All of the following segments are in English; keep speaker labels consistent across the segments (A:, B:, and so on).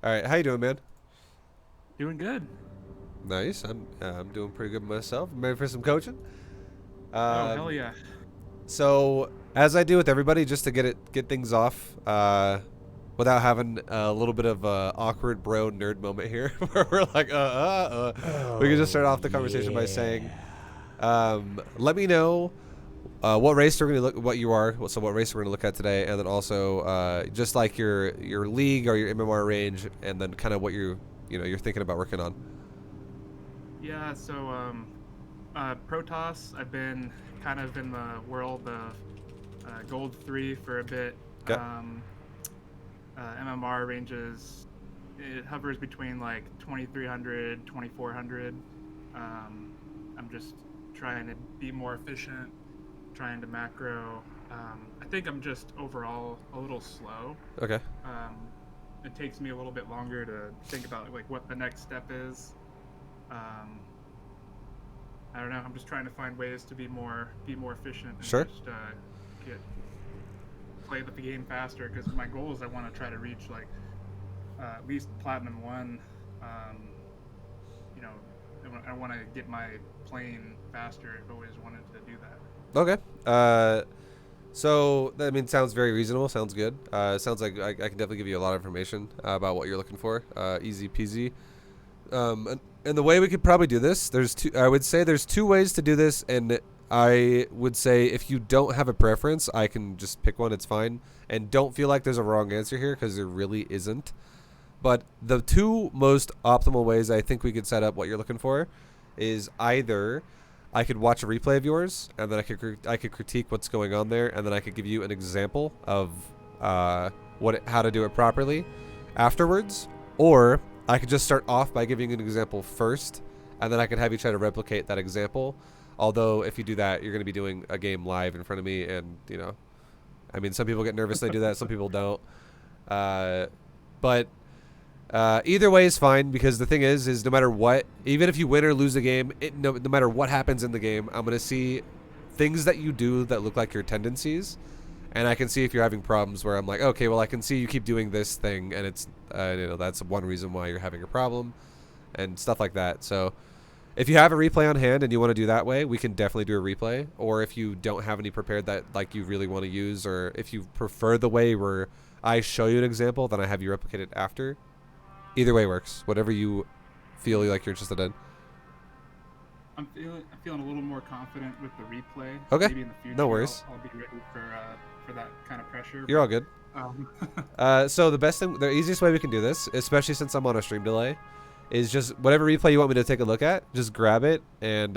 A: All right, how you doing, man?
B: Doing good.
A: Nice. I'm doing pretty good myself. I'm ready for some coaching.
B: Oh, hell
A: Um,
B: yeah.
A: so as I do with everybody, just to get things off, without having a little bit of a awkward bro nerd moment here, where we're like, we can just
C: Oh
A: start off the conversation by saying,
C: yeah.
A: let me know what race we're gonna look, what you are, so what race we're gonna look at today, and then also just like your league or your MMR range, and then kind of what you're thinking about working on.
B: Yeah, Protoss, I've been kind of in the world of Gold 3 for a bit.
A: Okay.
B: MMR ranges, it hovers between like 2300, 2400. Um, I'm just trying to be more efficient, trying to macro. I think I'm just overall a little slow.
A: Okay.
B: Um, it takes me a little bit longer to think about like what the next step is. Um, I don't know. I'm just trying to find ways to be more efficient and
A: Sure.
B: just get play the game faster. Because my goal is I want to try to reach like at least platinum one. Um, you know, I want to get my plane faster. I've always wanted to do that.
A: Okay. So I mean, sounds very reasonable. Sounds good. Sounds like I can definitely give you a lot of information about what you're looking for. Easy peasy. And the way we could probably do this, there's two. I would say there's two ways to do this, and I would say if you don't have a preference, I can just pick one. It's fine, and don't feel like there's a wrong answer here because there really isn't. But the two most optimal ways I think we could set up what you're looking for is either I could watch a replay of yours and then I could critique what's going on there and then I could give you an example of how to do it properly afterwards, or I could just start off by giving you an example first and then I could have you try to replicate that example. Although if you do that, you're going to be doing a game live in front of me, and I mean, some people get nervous when they do that, some people don't. Uh, but either way is fine because the thing is no matter what, even if you win or lose the game, no matter what happens in the game, I'm gonna see things that you do that look like your tendencies, and I can see if you're having problems where I'm like, okay, well I can see you keep doing this thing, and it's that's one reason why you're having a problem, and stuff like that. So if you have a replay on hand and you want to do that way, we can definitely do a replay. Or if you don't have any prepared that like you really want to use, or if you prefer the way where I show you an example, then I have you replicate it after. Either way works. Whatever you feel like you're interested in.
B: I'm feeling a little more confident with the replay.
A: Okay.
B: Maybe in the
A: No
B: future
A: worries.
B: I'll be ready for that kind of pressure.
A: You're all
B: But
A: good.
B: um,
A: So the easiest way we can do this, especially since I'm on a stream delay, is just whatever replay you want me to take a look at, just grab it and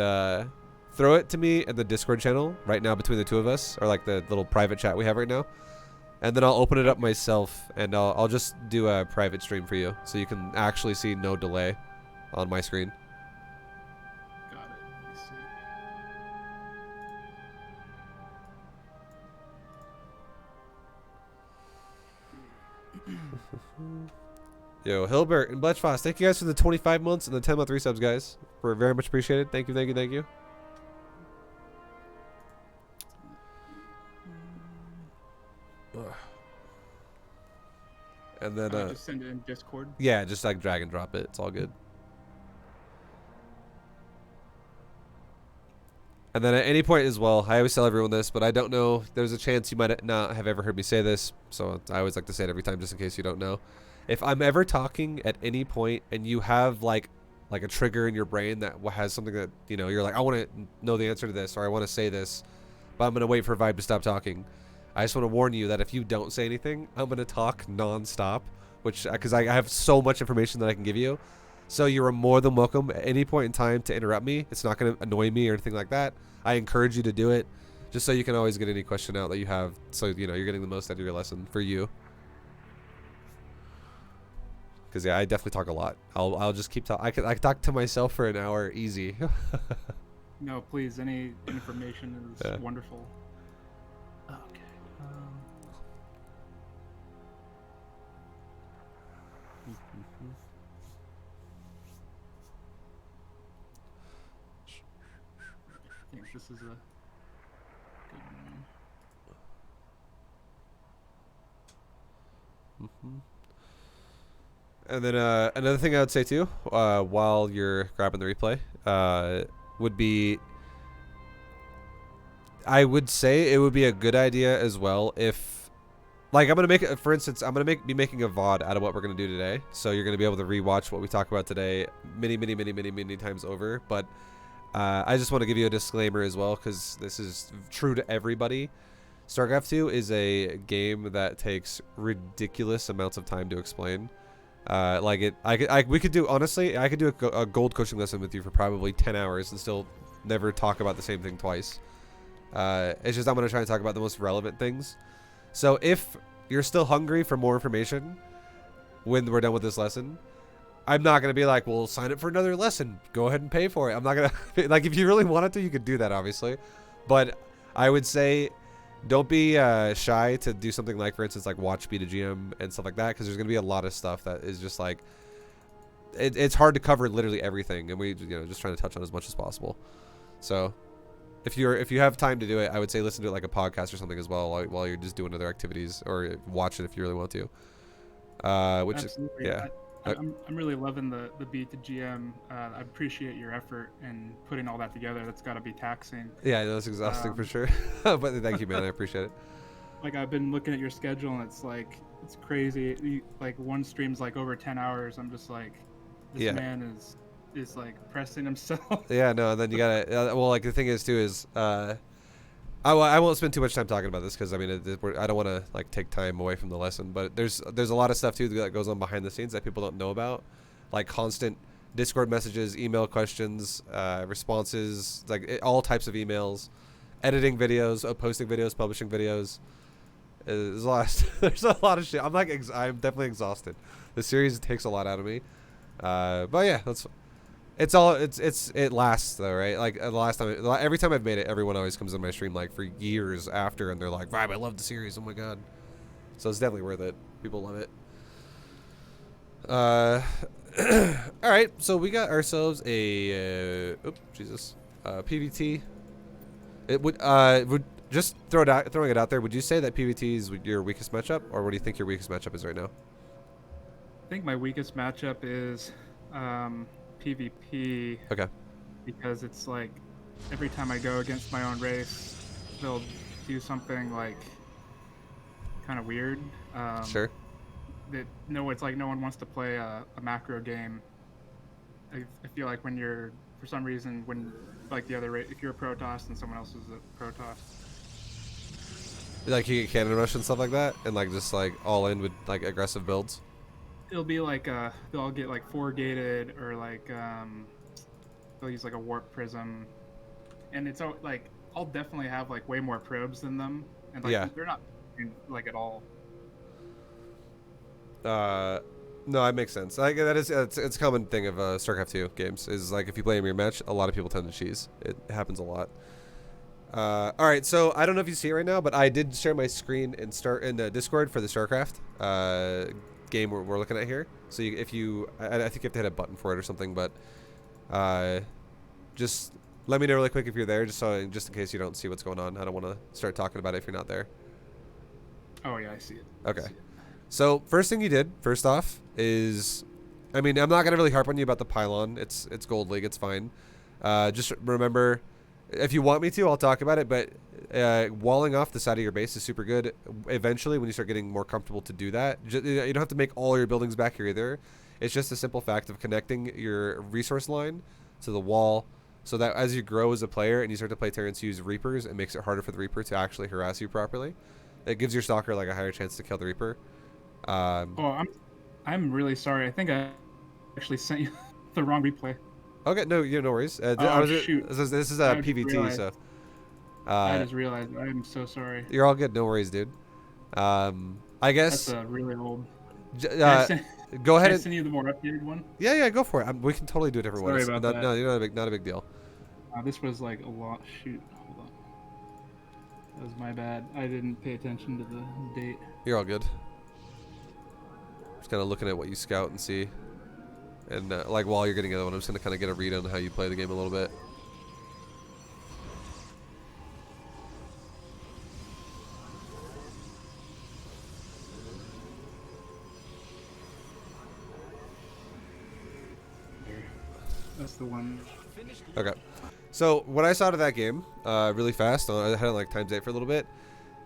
A: throw it to me in the Discord channel right now between the two of us, or like the little private chat we have right now. And then I'll open it up
B: okay,
A: myself, and I'll just do a private stream for you, so you can actually see no delay on my screen.
B: got it. Let me see.
A: Yo, Hilbert and Bletchfoss, thank you guys for the 25 months and the 10-month resubs, guys. We're very much appreciated. Thank you, thank you, thank you. Ugh. And then,
B: Just send it in Discord.
A: yeah, just like drag and drop it. It's all good. And then at any point as well, I always tell everyone this, but I don't know. There's a chance you might not have ever heard me say this, so I always like to say it every time just in case you don't know. If I'm ever talking at any point and you have like a trigger in your brain that has something that you're like, I want to know the answer to this, or I want to say this, but I'm gonna wait for Vibe to stop talking. I just want to warn you that if you don't say anything, I'm gonna talk nonstop, which because I have so much information that I can give you. So you are more than welcome at any point in time to interrupt me. It's not going to annoy me or anything like that. I encourage you to do it, just so you can always get any question out that you have. So you're getting the most out of your lesson for you. Because yeah, I definitely talk a lot. I'll just keep talking. I could talk to myself for an hour easy.
B: No, please. Any information is
A: Yeah.
B: wonderful. Okay. I think this is a good one.
A: And then another thing I would say too, while you're grabbing the replay, would be I would say it would be a good idea as well if, like, I'm gonna make it. For instance, I'm gonna be making a VOD out of what we're gonna do today. So you're gonna be able to rewatch what we talk about today many times over. But I just want to give you a disclaimer as well, because this is true to everybody. StarCraft 2 is a game that takes ridiculous amounts of time to explain. We could do, honestly, I could do a gold coaching lesson with you for probably 10 hours and still never talk about the same thing twice. It's just I'm going to try and talk about the most relevant things. So if you're still hungry for more information when we're done with this lesson, I'm not going to be like, well, sign up for another lesson. Go ahead and pay for it. I'm not going to, like, if you really wanted to, you could do that, obviously. But I would say don't be shy to do something like, for instance, like watch Beta GM and stuff like that, because there's going to be a lot of stuff that is just like, it's hard to cover literally everything, and we, just trying to touch on as much as possible. So if you have time to do it, I would say listen to it like a podcast or something as well while you're just doing other activities, or watch it if you really want to.
B: Absolutely.
A: Yeah.
B: I'm really loving the Beat to GM. I appreciate your effort in putting all that together. That's got to be taxing.
A: Yeah, I know it's exhausting for sure. But thank you, man. I appreciate it.
B: Like, I've been looking at your schedule, and it's like, it's crazy. Like, one stream's like over 10 hours. I'm just like, this man is like pressing himself.
A: Yeah, no, and then you gotta, well, like, the thing is too is, I won't spend too much time talking about this, because I mean, I don't want to like take time away from the lesson, but there's a lot of stuff too that goes on behind the scenes that people don't know about, like constant Discord messages, email questions, responses, like all types of emails, editing videos, posting videos, publishing videos. There's a lot. There's a lot of shit. I'm definitely exhausted. The series takes a lot out of me, but yeah, it lasts though, right? Like the last time, every time I've made it, everyone always comes on my stream like for years after, and they're like, "Vibe, I love the series. Oh my god!" So it's definitely worth it. People love it. All right, so we got ourselves a PvT. It would just throwing it out there. Would you say that PvT is your weakest matchup, or what do you think your weakest matchup is right now?
B: I think my weakest matchup is PvP.
A: Okay.
B: Because it's like every time I go against my own race, they'll do something like kind of weird.
A: Sure.
B: It's like no one wants to play a macro game. I feel like when you're, for some reason, when like the other race, if you're a Protoss and someone else is a Protoss,
A: like you get cannon rush and stuff like that, and like just like all in with like aggressive builds.
B: it'll be like they'll get like 4 gated, or like they'll use like a warp prism, and it's like I'll definitely have like way more probes than them, and like they're not like at all.
A: No, it makes sense. Like it's a common thing of StarCraft 2 games is like if you play a mirror match, a lot of people tend to cheese. It happens a lot. All right, so I don't know if you see it right now, but I did share my screen in Discord for the StarCraft game we're looking at here. So I think you have to hit a button for it or something, but just let me know really quick if you're there, just in case you don't see what's going on. I don't want to start talking about it if you're not there.
B: Oh yeah, I see it.
A: Okay. So first thing you did, first off, is, I mean, I'm not gonna really harp on you about the pylon. It's Gold League. It's fine. Just remember, if you want me to, I'll talk about it. But walling off the side of your base is super good. Eventually, when you start getting more comfortable to do that, you don't have to make all your buildings back here either. It's just a simple fact of connecting your resource line to the wall, so that as you grow as a player and you start to play turns, use Reapers, it makes it harder for the Reaper to actually harass you properly. It gives your Stalker like a higher chance to kill the Reaper.
B: I'm really sorry. I think I actually sent you the wrong replay.
A: Okay, no worries.
B: Shoot.
A: This is a PvT, so.
B: I just realized. I'm so sorry.
A: You're all good. No worries, dude. I guess.
B: That's really old.
A: Go ahead
B: Can I
A: and
B: send you the more updated one?
A: Yeah, go for it. We can totally do a different one.
B: Sorry about that.
A: No, you're not a big deal.
B: This was like a lot. Shoot, hold on. That was my bad. I didn't pay attention to the date.
A: You're all good. Just kind of looking at what you scout and see, and like while you're getting the other one, I'm just gonna kind of get a read on how you play the game a little bit.
B: That's the one.
A: Okay. So what I saw out of that game, really fast, I had it like times 8 for a little bit,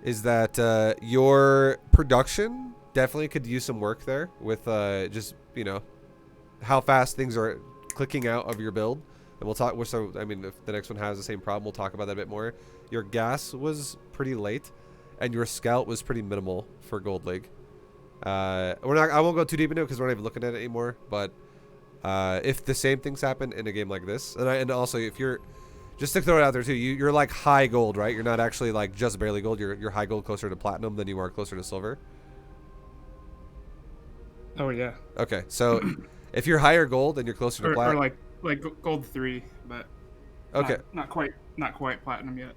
A: is that your production definitely could use some work there with just, you know, how fast things are clicking out of your build. And we'll talk, so, I mean, if the next one has the same problem, we'll talk about that a bit more. Your gas was pretty late, and your scout was pretty minimal for Gold League. I won't go too deep into it because we're not even looking at it anymore, but if the same things happen in a game like this, and also if you're, just to throw it out there too, you're like high gold, right? You're not actually like just barely gold. You're high gold, closer to platinum than you are closer to silver.
B: Oh yeah.
A: Okay, so if you're higher gold and you're closer to platinum,
B: or like gold 3, but
A: okay,
B: not quite platinum yet.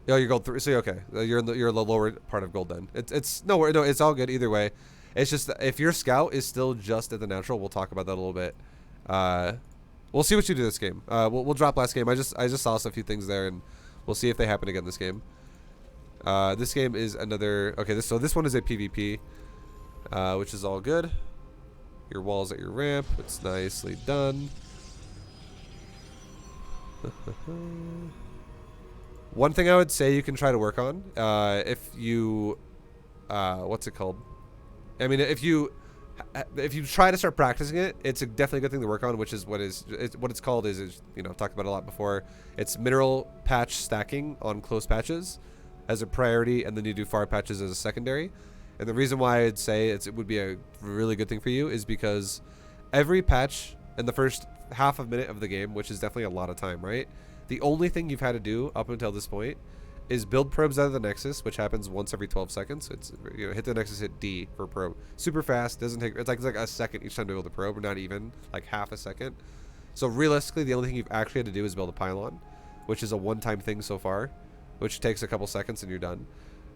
A: Oh, you're gold 3. So okay, you're in the lower part of gold then. It's no, it's all good either way. It's just that if your scout is still just at the natural, we'll talk about that a little bit. We'll see what you do this game. We'll drop last game. I just saw a few things there, and we'll see if they happen again this game. This game is another, okay. This one is a PvP, which is all good. Your walls at your ramp. It's nicely done. One thing I would say you can try to work on, if you, what's it called? I mean, if you try to start practicing it, it's definitely a good thing to work on, which is what it's called is, you know, I've talked about it a lot before. It's mineral patch stacking on close patches as a priority, and then you do far patches as a secondary. And the reason why I'd say it would be a really good thing for you is because every patch in the first half a minute of the game, which is definitely a lot of time, right? The only thing you've had to do up until this point is build probes out of the Nexus, which happens once every 12 seconds. It's, you know, hit the Nexus, hit D for probe. Super fast, doesn't take, it's like a second each time to build a probe, or not even, like half a second. So realistically, the only thing you've actually had to do is build a pylon, which is a one-time thing so far, which takes a couple seconds and you're done.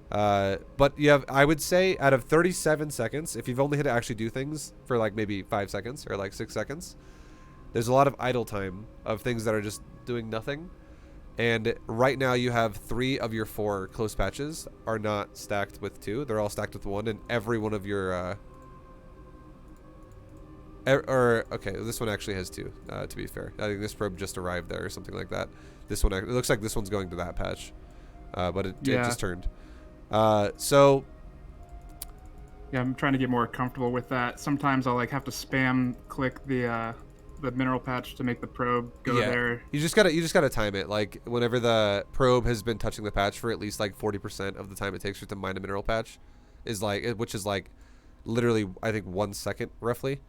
A: But you have, I would say, out of 37 seconds, if you've only had to actually do things for like maybe 5 seconds or like 6 seconds, there's a lot of idle time of things that are just doing nothing. And right now you have 3 of your 4 close patches are not stacked with 2. They're all stacked with 1, and every one of your okay, this one actually has 2, to be fair. I think this probe just arrived there or something like that. This one, it looks like this one's going to that patch, but it just turned. So
B: yeah, I'm trying to get more comfortable with that. Sometimes I'll like have to spam click the mineral patch to make the probe go there.
A: You just gotta time it. Like whenever the probe has been touching the patch for at least like 40% of the time it takes for it to mine a mineral patch, is like, which is like literally I think 1 second roughly,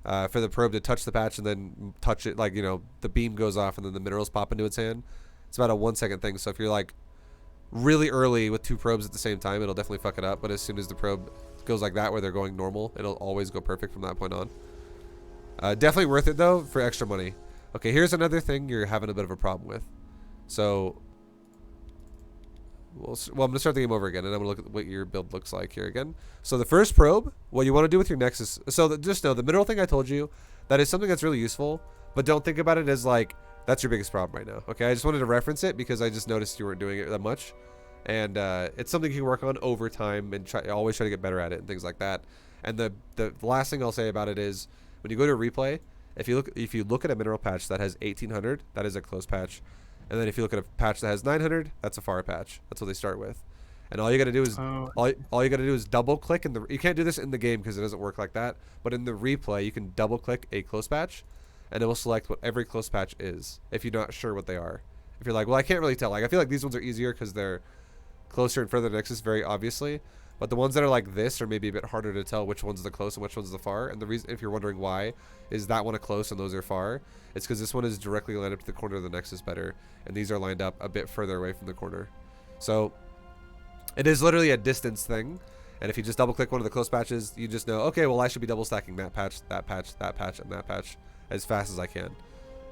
A: for the probe to touch the patch and then touch it, like, you know, the beam goes off and then the minerals pop into its hand. It's about a 1 second thing. So if you're like really early with 2 probes at the same time, it'll definitely fuck it up. But as soon as the probe goes like that, where they're going normal, it'll always go perfect from that point on. Definitely worth it though for extra money. Okay, here's another thing you're having a bit of a problem with. So, well, I'm gonna start the game over again, and I'm gonna look at what your build looks like here again. So the first probe, what you want to do with your Nexus. So just know the mineral thing I told you, that is something that's really useful, but don't think about it as like that's your biggest problem right now. Okay, I just wanted to reference it because I just noticed you weren't doing it that much, and it's something you can work on over time and always try to get better at it and things like that. And the last thing I'll say about it is, when you go to a replay, if you look at a mineral patch that has 1800, that is a close patch, and then if you look at a patch that has 900, that's a far patch. That's what they start with, and all you got to do is all you got to do is double click in the. You can't do this in the game because it doesn't work like that. But in the replay, you can double click a close patch, and it will select what every close patch is. If you're not sure what they are, if you're like, well, I can't really tell. Like I feel like these ones are easier because they're closer and further to Nexus, very obviously. But the ones that are like this are maybe a bit harder to tell which one's the close and which one's the far. And the reason, if you're wondering why, is that one a close and those are far, it's because this one is directly lined up to the corner of the Nexus better, and these are lined up a bit further away from the corner. So it is literally a distance thing. And if you just double click one of the close patches, you just know, okay, well, I should be double stacking that patch, that patch, that patch, and that patch as fast as I can.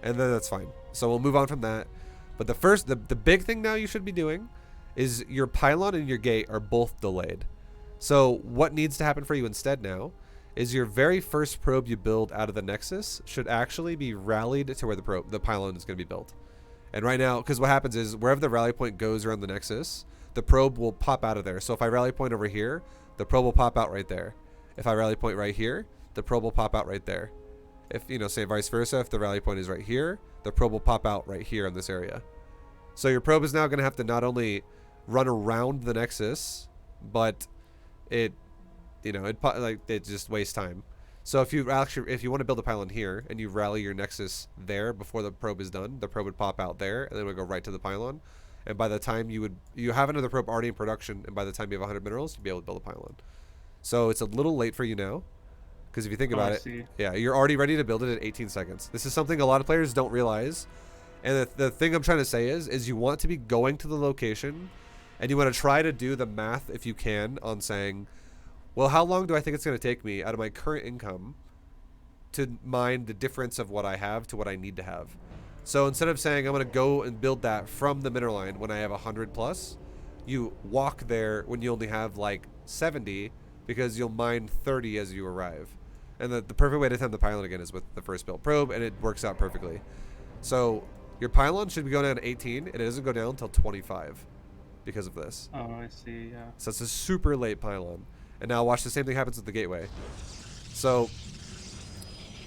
A: And then that's fine. So we'll move on from that. But the big thing now you should be doing is your pylon and your gate are both delayed. So what needs to happen for you instead now is your very first probe you build out of the Nexus should actually be rallied to where the pylon is going to be built. And right now, because what happens is wherever the rally point goes around the Nexus, the probe will pop out of there. So if I rally point over here, the probe will pop out right there. If I rally point right here, the probe will pop out right there. If, you know, say vice versa, if the rally point is right here, the probe will pop out right here in this area. So your probe is now going to have to not only run around the nexus, but it, you know, it just wastes time. So if you want to build a pylon here and you rally your nexus there before the probe is done, the probe would pop out there and then it would go right to the pylon. And by the time you have another probe already in production, and by the time you have 100 minerals, you'll be able to build a pylon. So it's a little late for you now, because if you think about it, yeah, you're already ready to build it at 18 seconds. This is something a lot of players don't realize. And the thing I'm trying to say is you want to be going to the location, and you want to try to do the math if you can on saying, well, how long do I think it's going to take me out of my current income to mine the difference of what I have to what I need to have? So instead of saying I'm going to go and build that from the mineral line when I have 100 plus, you walk there when you only have like 70, because you'll mine 30 as you arrive. And the perfect way to time the pylon again is with the first built probe, and it works out perfectly. So your pylon should be going down to 18, and it doesn't go down until 25 because of this.
B: Oh, I see, yeah.
A: So it's a super late pylon. And now watch the same thing happens with the gateway. So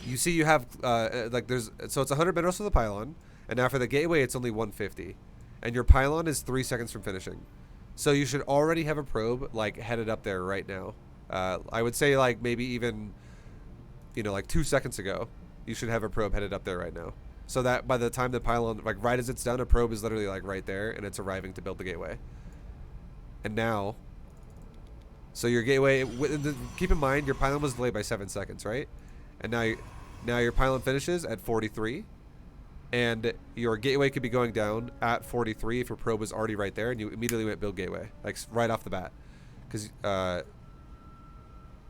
A: you see you have, so it's 100 minerals for the pylon, and now for the gateway it's only 150. And your pylon is 3 seconds from finishing. So you should already have a probe, like, headed up there right now. I would say, like, maybe even, you know, like 2 seconds ago, you should have a probe headed up there right now. So that by the time the pylon, like, right as it's done, a probe is literally, like, right there, and it's arriving to build the gateway. And now, so your gateway, keep in mind, your pylon was delayed by 7 seconds, right? And now your pylon finishes at 43. And your gateway could be going down at 43 if your probe was already right there, and you immediately went build gateway, like right off the bat. Because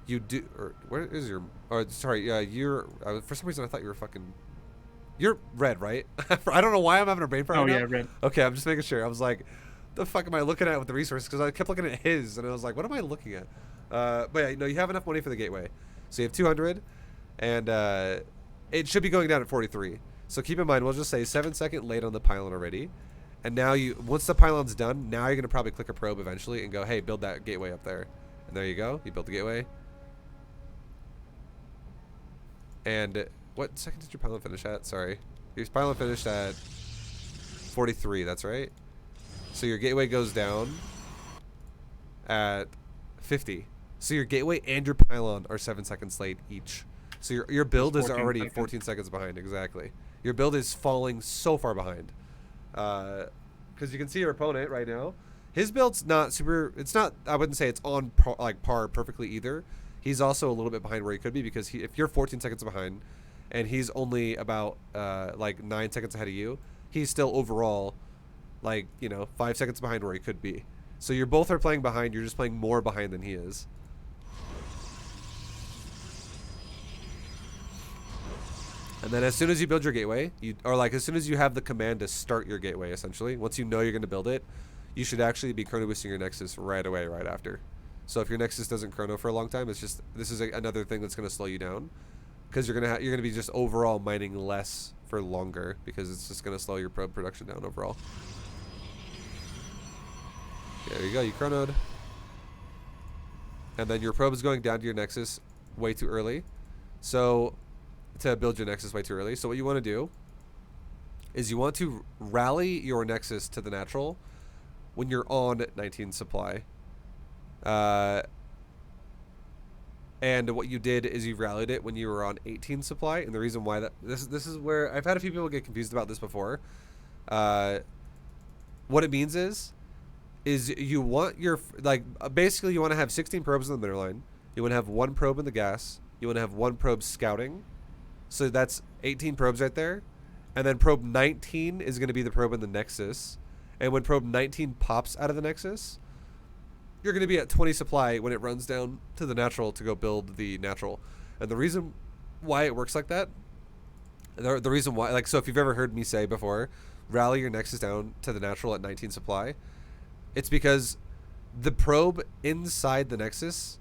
A: you do, or where is your, or sorry, you're, for some reason I thought you were fucking, you're red, right? I don't know why I'm having a brain fart right now.
B: Yeah, red.
A: Okay, I'm just making sure. I was like, the fuck am I looking at with the resources? Because I kept looking at his, and I was like, what am I looking at? But yeah, no, you have enough money for the gateway. So you have 200, and it should be going down at 43. So keep in mind, we'll just say 7 second late on the pylon already. And now once the pylon's done, now you're going to probably click a probe eventually and go, hey, build that gateway up there. And there you go. You built the gateway. And what second did your pylon finish at? Sorry. Your pylon finished at 43, that's right. So your gateway goes down at 50. So your gateway and your pylon are 7 seconds late each. So your build is already 14 seconds behind, exactly. Your build is falling so far behind. Because you can see your opponent right now. His build's not super, it's not, I wouldn't say it's on par perfectly either. He's also a little bit behind where he could be, because if you're 14 seconds behind and he's only about like 9 seconds ahead of you, he's still overall like, you know, 5 seconds behind where he could be. So you both are playing behind, you're just playing more behind than he is. And then as soon as you build your gateway, as soon as you have the command to start your gateway, essentially, once you know you're going to build it, you should actually be chrono boosting your Nexus right away, right after. So if your Nexus doesn't chrono for a long time, it's just, this is another thing that's going to slow you down, because you're going to be just overall mining less for longer, because it's just going to slow your probe production down overall. There you go, you chronoed. And then your probe is going down to your Nexus way too early. So to build your Nexus way too early. So what you want to do is you want to rally your Nexus to the natural when you're on 19 supply. And what you did is you rallied it when you were on 18 supply. And the reason why this is where I've had a few people get confused about this before. What it means is you want your, basically you want to have 16 probes in the middle line. You want to have 1 probe in the gas. You want to have 1 probe scouting. So that's 18 probes right there. And then probe 19 is going to be the probe in the Nexus. And when probe 19 pops out of the Nexus, you're going to be at 20 supply when it runs down to the natural to go build the natural. And the reason why it works like that, the reason why, so if you've ever heard me say before, rally your Nexus down to the natural at 19 supply, it's because the probe inside the Nexus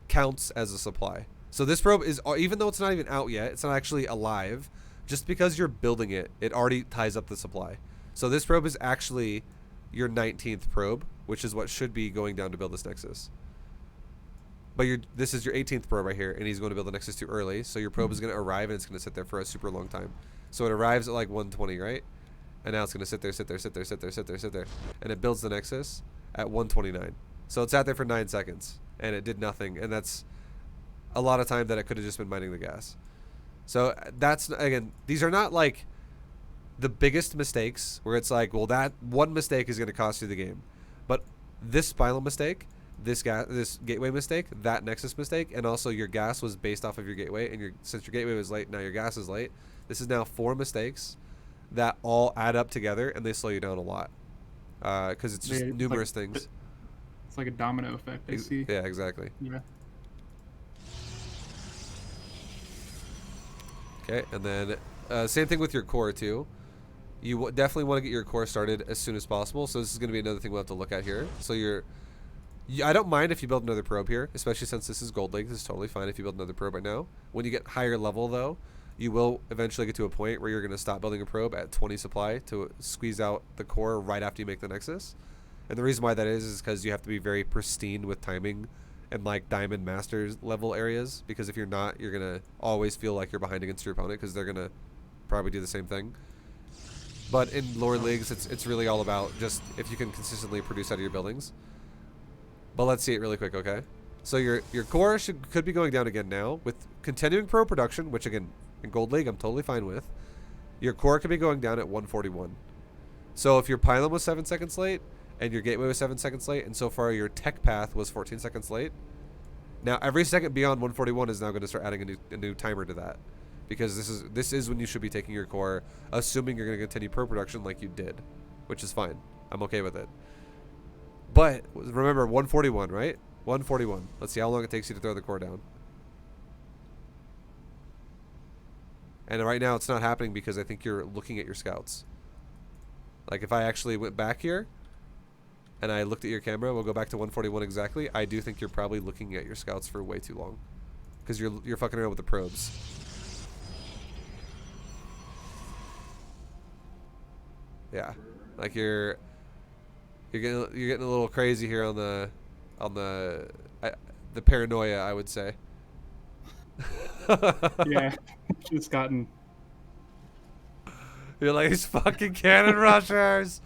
A: counts as a supply. So this probe is, even though it's not even out yet, it's not actually alive, just because you're building it, it already ties up the supply. So this probe is actually your 19th probe, which is what should be going down to build this Nexus. But this is your 18th probe right here, and he's going to build the Nexus too early. So your probe is going to arrive, and it's going to sit there for a super long time. So it arrives at like 120, right? And now it's going to sit there, and it builds the Nexus at 129. So it's sat there for 9 seconds, and it did nothing, and that's a lot of time that it could have just been mining the gas. So that's, again, these are not like the biggest mistakes where it's like, well, that one mistake is going to cost you the game. But this spinal mistake, this gateway mistake, that Nexus mistake, and also your gas was based off of your gateway, and since your gateway was late, now your gas is late. This is now 4 mistakes that all add up together, and they slow you down a lot because it's just numerous things.
B: It's like a domino effect. I see.
A: Yeah, exactly.
B: Yeah.
A: Okay, and then same thing with your core too. You definitely want to get your core started as soon as possible. So this is going to be another thing we'll have to look at here. So I don't mind if you build another probe here, especially since this is Gold League. This is totally fine if you build another probe right now. When you get higher level though, you will eventually get to a point where you're going to stop building a probe at 20 supply to squeeze out the core right after you make the Nexus. And the reason why that is because you have to be very pristine with timing and like Diamond Masters level areas, because if you're not, you're going to always feel like you're behind against your opponent because they're going to probably do the same thing. But in lower leagues, it's really all about just if you can consistently produce out of your buildings. But let's see it really quick, okay? So your core could be going down again now with continuing pro production, which again in Gold League I'm totally fine with. Your core could be going down at 141. So if your pylon was 7 seconds late and your gateway was 7 seconds late, and so far your tech path was 14 seconds late, now every second beyond 141 is now going to start adding a new timer to that. Because this is when you should be taking your core, assuming you're going to continue pro production like you did, which is fine. I'm okay with it. But remember 141, right? 141. Let's see how long it takes you to throw the core down. And right now it's not happening because I think you're looking at your scouts. Like if I actually went back here and I looked at your camera, we'll go back to 141 exactly. I do think you're probably looking at your scouts for way too long because you're fucking around with the probes. Yeah, like you're getting a little crazy here on the paranoia, I would say.
B: Yeah, just gotten.
A: You're like, these fucking cannon rushers.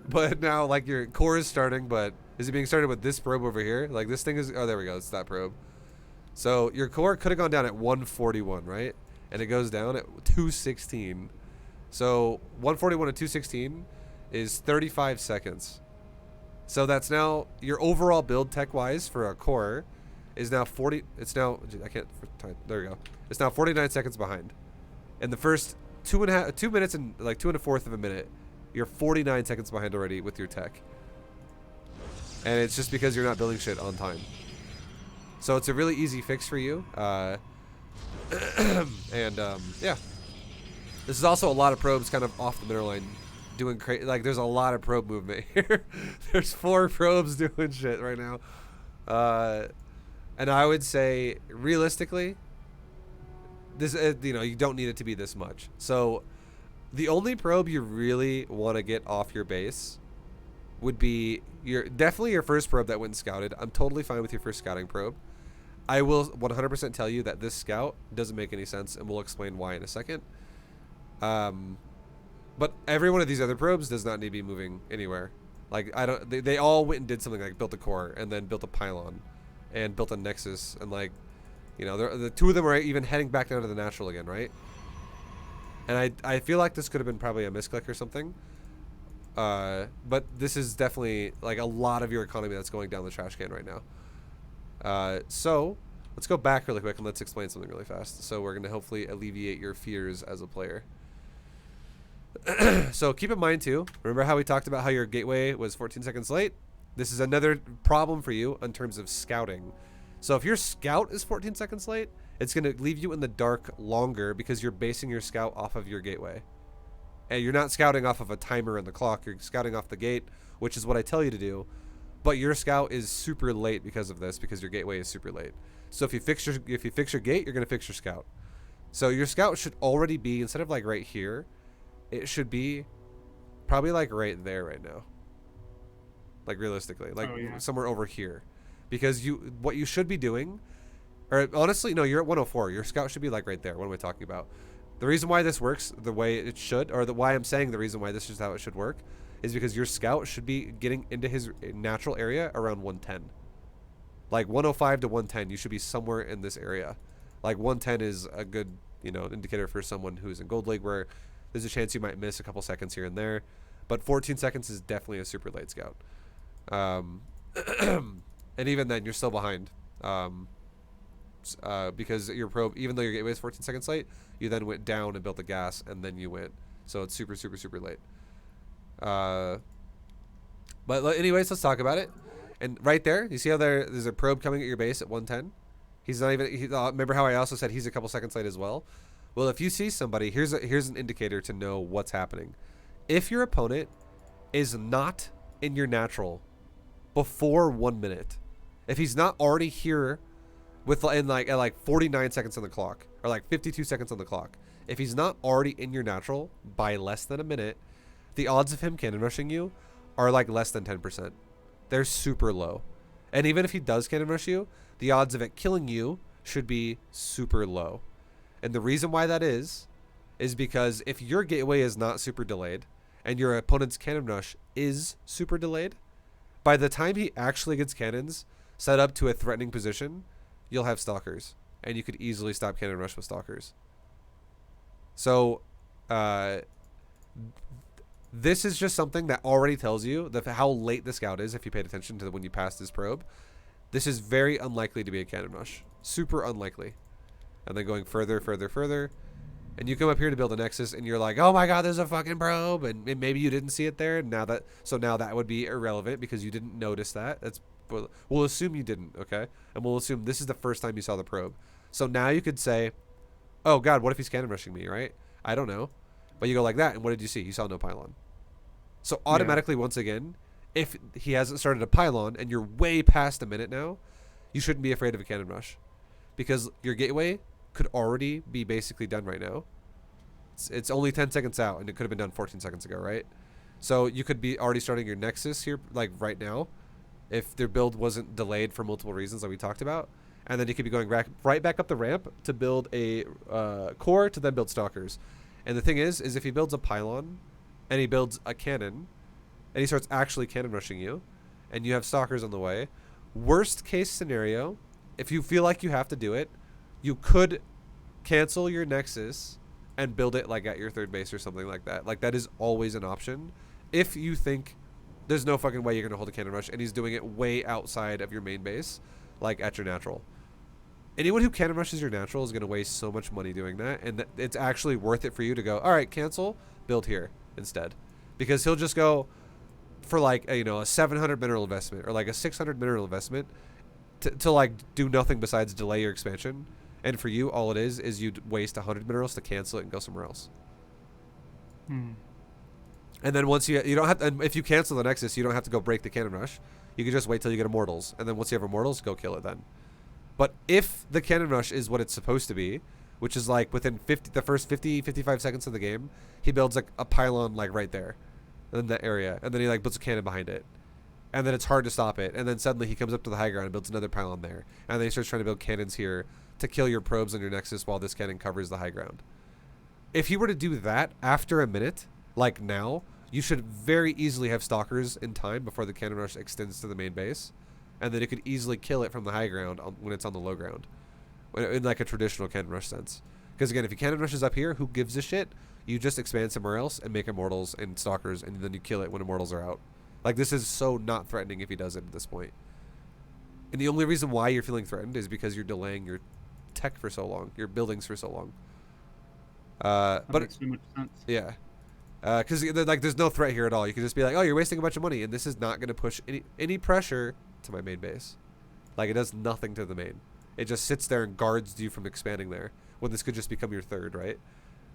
A: But now, like, your core is starting, but is it being started with this probe over here? Like, this thing is, oh, there we go, it's that probe. So your core could have gone down at 141, right? And it goes down at 216. So 141 to 216 is 35 seconds. So that's now your overall build tech-wise for a core is now 40. It's now, I can't, there we go. It's now 49 seconds behind. In the first 2 minutes and like 2 1/4 of a minute, you're 49 seconds behind already with your tech. And it's just because you're not building shit on time. So it's a really easy fix for you. Yeah, this is also a lot of probes kind of off the middle line doing crazy. Like there's a lot of probe movement here. There's 4 probes doing shit right now, and I would say realistically this you don't need it to be this much. So the only probe you really want to get off your base would be definitely your first probe that went scouted. I'm totally fine with your first scouting probe. I will 100% tell you that this scout doesn't make any sense, and we'll explain why in a second. But every one of these other probes does not need to be moving anywhere. Like they all went and did something like built a core and then built a pylon, and built a nexus, and like, the 2 of them are even heading back down to the natural again, right? And I feel like this could have been probably a misclick or something. But this is definitely like a lot of your economy that's going down the trash can right now. So let's go back really quick and let's explain something really fast. So we're going to hopefully alleviate your fears as a player. So keep in mind too, remember how we talked about how your gateway was 14 seconds late? This is another problem for you in terms of scouting. So if your scout is 14 seconds late, it's going to leave you in the dark longer because you're basing your scout off of your gateway. And you're not scouting off of a timer in the clock, you're scouting off the gate, which is what I tell you to do. But your scout is super late because of this, because your gateway is super late. So if you fix your gate, you're going to fix your scout. So your scout should already be, instead of like right here, it should be probably like right there right now. like realistically, like
B: Oh yeah.
A: somewhere over here, because what you should be doing, or honestly, no, you're at 104. Your scout should be like right there. What am I talking about? The reason why this works the way it should, or why I'm saying the reason why this is how it should work, is because your scout should be getting into his natural area around 110. Like 105 to 110, you should be somewhere in this area. Like 110 is a good, indicator for someone who's in Gold League, where there's a chance you might miss a couple seconds here and there. But 14 seconds is definitely a super late scout. And even then, you're still behind. Because your probe, even though your gateway is 14 seconds late, you then went down and built the gas, and then you went. So it's super, super, super late. But anyways, let's talk about it. And right there, you see how there's a probe coming at your base at 110? He's not even. Remember how I also said he's a couple seconds late as well? Well, if you see somebody, here's an indicator to know what's happening. If your opponent is not in your natural before 1 minute, if he's not already here at 49 seconds on the clock, or like 52 seconds on the clock, if he's not already in your natural by less than a minute, the odds of him cannon rushing you are like less than 10%. They're super low. And even if he does cannon rush you, the odds of it killing you should be super low. And the reason why that is because if your gateway is not super delayed and your opponent's cannon rush is super delayed, by the time he actually gets cannons set up to a threatening position, you'll have stalkers, and you could easily stop cannon rush with stalkers. So this is just something that already tells you how late the scout is if you paid attention to when you passed this probe. This is very unlikely to be a cannon rush. Super unlikely. And then going further, further, further, and you come up here to build a nexus, and you're like, oh my god, there's a fucking probe, and maybe you didn't see it there, and now that would be irrelevant because you didn't notice that. We'll assume you didn't, okay? And we'll assume this is the first time you saw the probe. So now you could say, oh god, what if he's cannon rushing me, right? I don't know. But you go like that, and what did you see? You saw no pylon. So automatically, once again, if he hasn't started a pylon and you're way past a minute now, you shouldn't be afraid of a cannon rush, because your gateway could already be basically done right now. It's only 10 seconds out, and it could have been done 14 seconds ago, right? So you could be already starting your nexus here, like right now, if their build wasn't delayed for multiple reasons like we talked about. And then you could be going right back up the ramp to build a core to then build stalkers. And the thing is if he builds a pylon and he builds a cannon and he starts actually cannon rushing you and you have stalkers on the way, worst case scenario, if you feel like you have to do it, you could cancel your nexus and build it like at your third base or something like that. Like that is always an option if you think there's no fucking way you're going to hold a cannon rush and he's doing it way outside of your main base, like at your natural. Anyone who cannon rushes your natural is going to waste so much money doing that, and it's actually worth it for you to go, all right, cancel, build here instead. Because he'll just go for like a 700 mineral investment or like a 600 mineral investment to like do nothing besides delay your expansion. And for you, all it is you'd waste 100 minerals to cancel it and go somewhere else. And then once you don't have to, and if you cancel the nexus, you don't have to go break the cannon rush. You can just wait till you get immortals, and then once you have immortals, go kill it then. But if the cannon rush is what it's supposed to be, which is like within the first 55 seconds of the game, he builds like a pylon like right there in that area, and then he like builds a cannon behind it, and then it's hard to stop it, and then suddenly he comes up to the high ground and builds another pylon there, and then he starts trying to build cannons here to kill your probes on your nexus while this cannon covers the high ground. If he were to do that after a minute, like now, you should very easily have stalkers in time before the cannon rush extends to the main base, and then it could easily kill it from the high ground when it's on the low ground, in like a traditional cannon rush sense. Because again, if your cannon rushes up here, who gives a shit? You just expand somewhere else and make immortals and stalkers, and then you kill it when immortals are out. Like, this is so not threatening if he does it at this point. And the only reason why you're feeling threatened is because you're delaying your tech for so long, your buildings for so long.
B: That
A: but
B: makes too much sense.
A: Yeah. Because like there's no threat here at all. You can just be like, oh, you're wasting a bunch of money, and this is not going to push any pressure to my main base. Like, it does nothing to the main. It just sits there and guards you from expanding there, when this could just become your third, right?